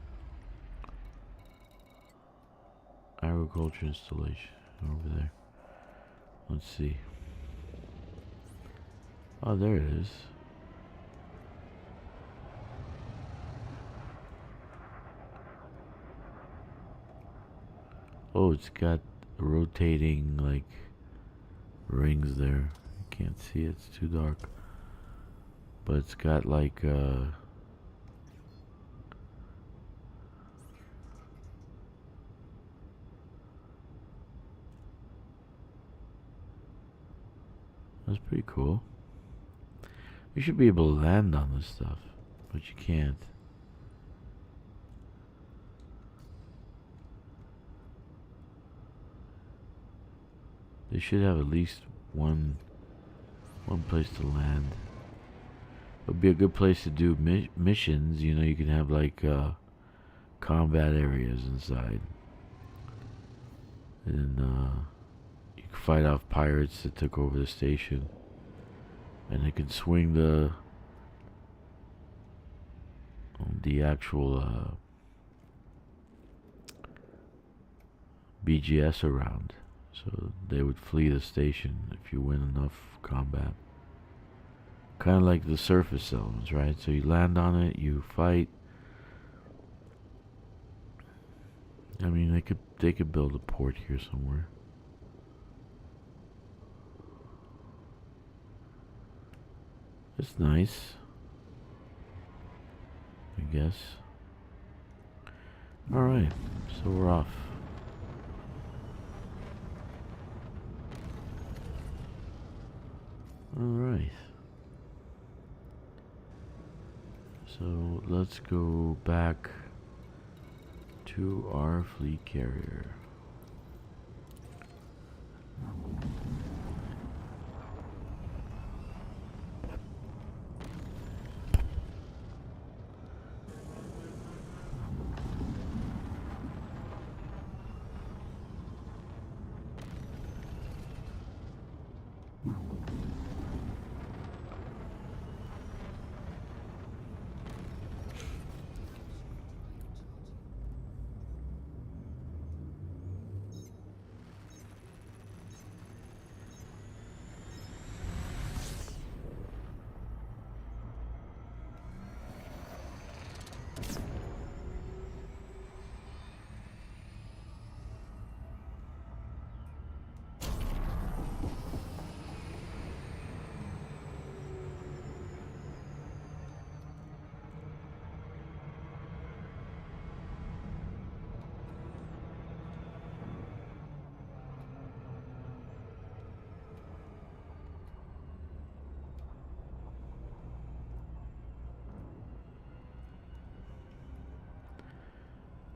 Agriculture installation, over there. Let's see. Oh, there it is. Oh, it's got rotating, like, rings there. You can't see it, it's too dark. But it's got, like, that's pretty cool. You should be able to land on this stuff, but you can't. They should have at least one place to land. Would be a good place to do missions. You know, you can have like combat areas inside, and you can fight off pirates that took over the station, and they can swing the actual BGS around, so they would flee the station if you win enough combat. Kind of like the surface elements, right? So you land on it, you fight. I mean, they could build a port here somewhere. It's nice, I guess. All right, so we're off. All right. So let's go back to our fleet carrier.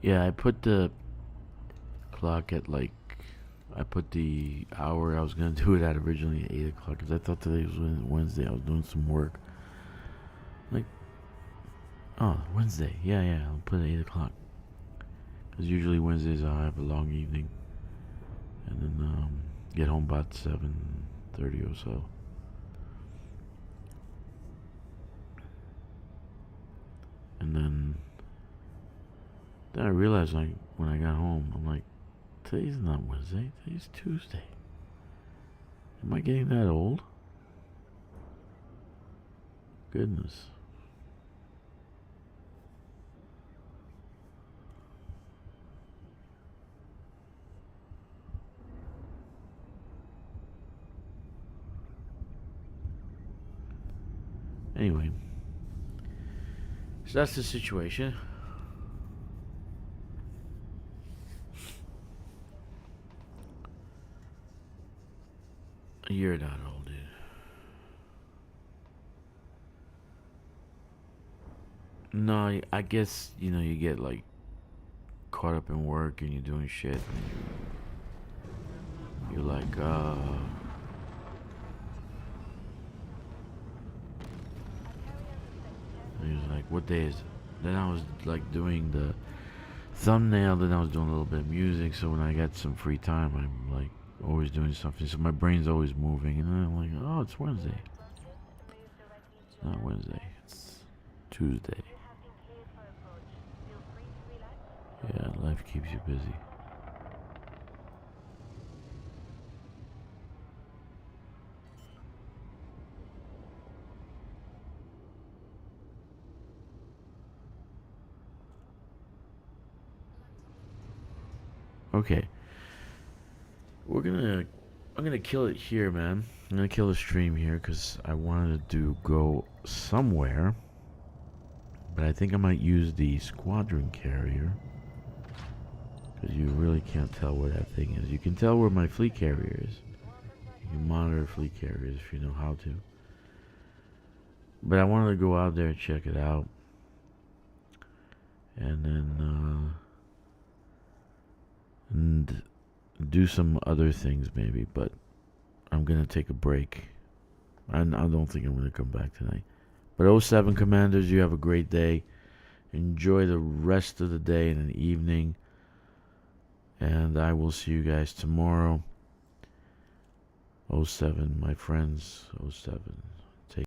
Yeah, I put the clock at like, I put the hour I was going to do it at originally at 8 o'clock because I thought today was Wednesday. I was doing some work. Like, oh, Wednesday. Yeah, I'll put it at 8 o'clock. Because usually Wednesdays I'll have a long evening. And then get home about 7:30 or so. And then I realized, like, when I got home, I'm like, today's not Wednesday, today's Tuesday. Am I getting that old? Goodness. Anyway, so that's the situation. You're not old, dude. No, I guess, you know, you get like caught up in work and you're doing shit and you're like, and he was like, what day is it? Then I was like doing the thumbnail, then I was doing a little bit of music, so when I got some free time, I'm like always doing something, so my brain's always moving, and then I'm like, oh, it's Wednesday. It's not Wednesday, it's Tuesday. Yeah, life keeps you busy. Okay. I'm gonna kill it here, man. I'm gonna kill the stream here because I wanted to go somewhere, but I think I might use the Squadron carrier because you really can't tell where that thing is. You can tell where my fleet carrier is. You can monitor fleet carriers if you know how to. But I wanted to go out there and check it out, and then and do some other things maybe, but I'm gonna take a break. I don't think I'm gonna come back tonight, But oh 07 Commanders, you have a great day. Enjoy the rest of the day and the evening. And I will see you guys tomorrow. 07, my friends. 07.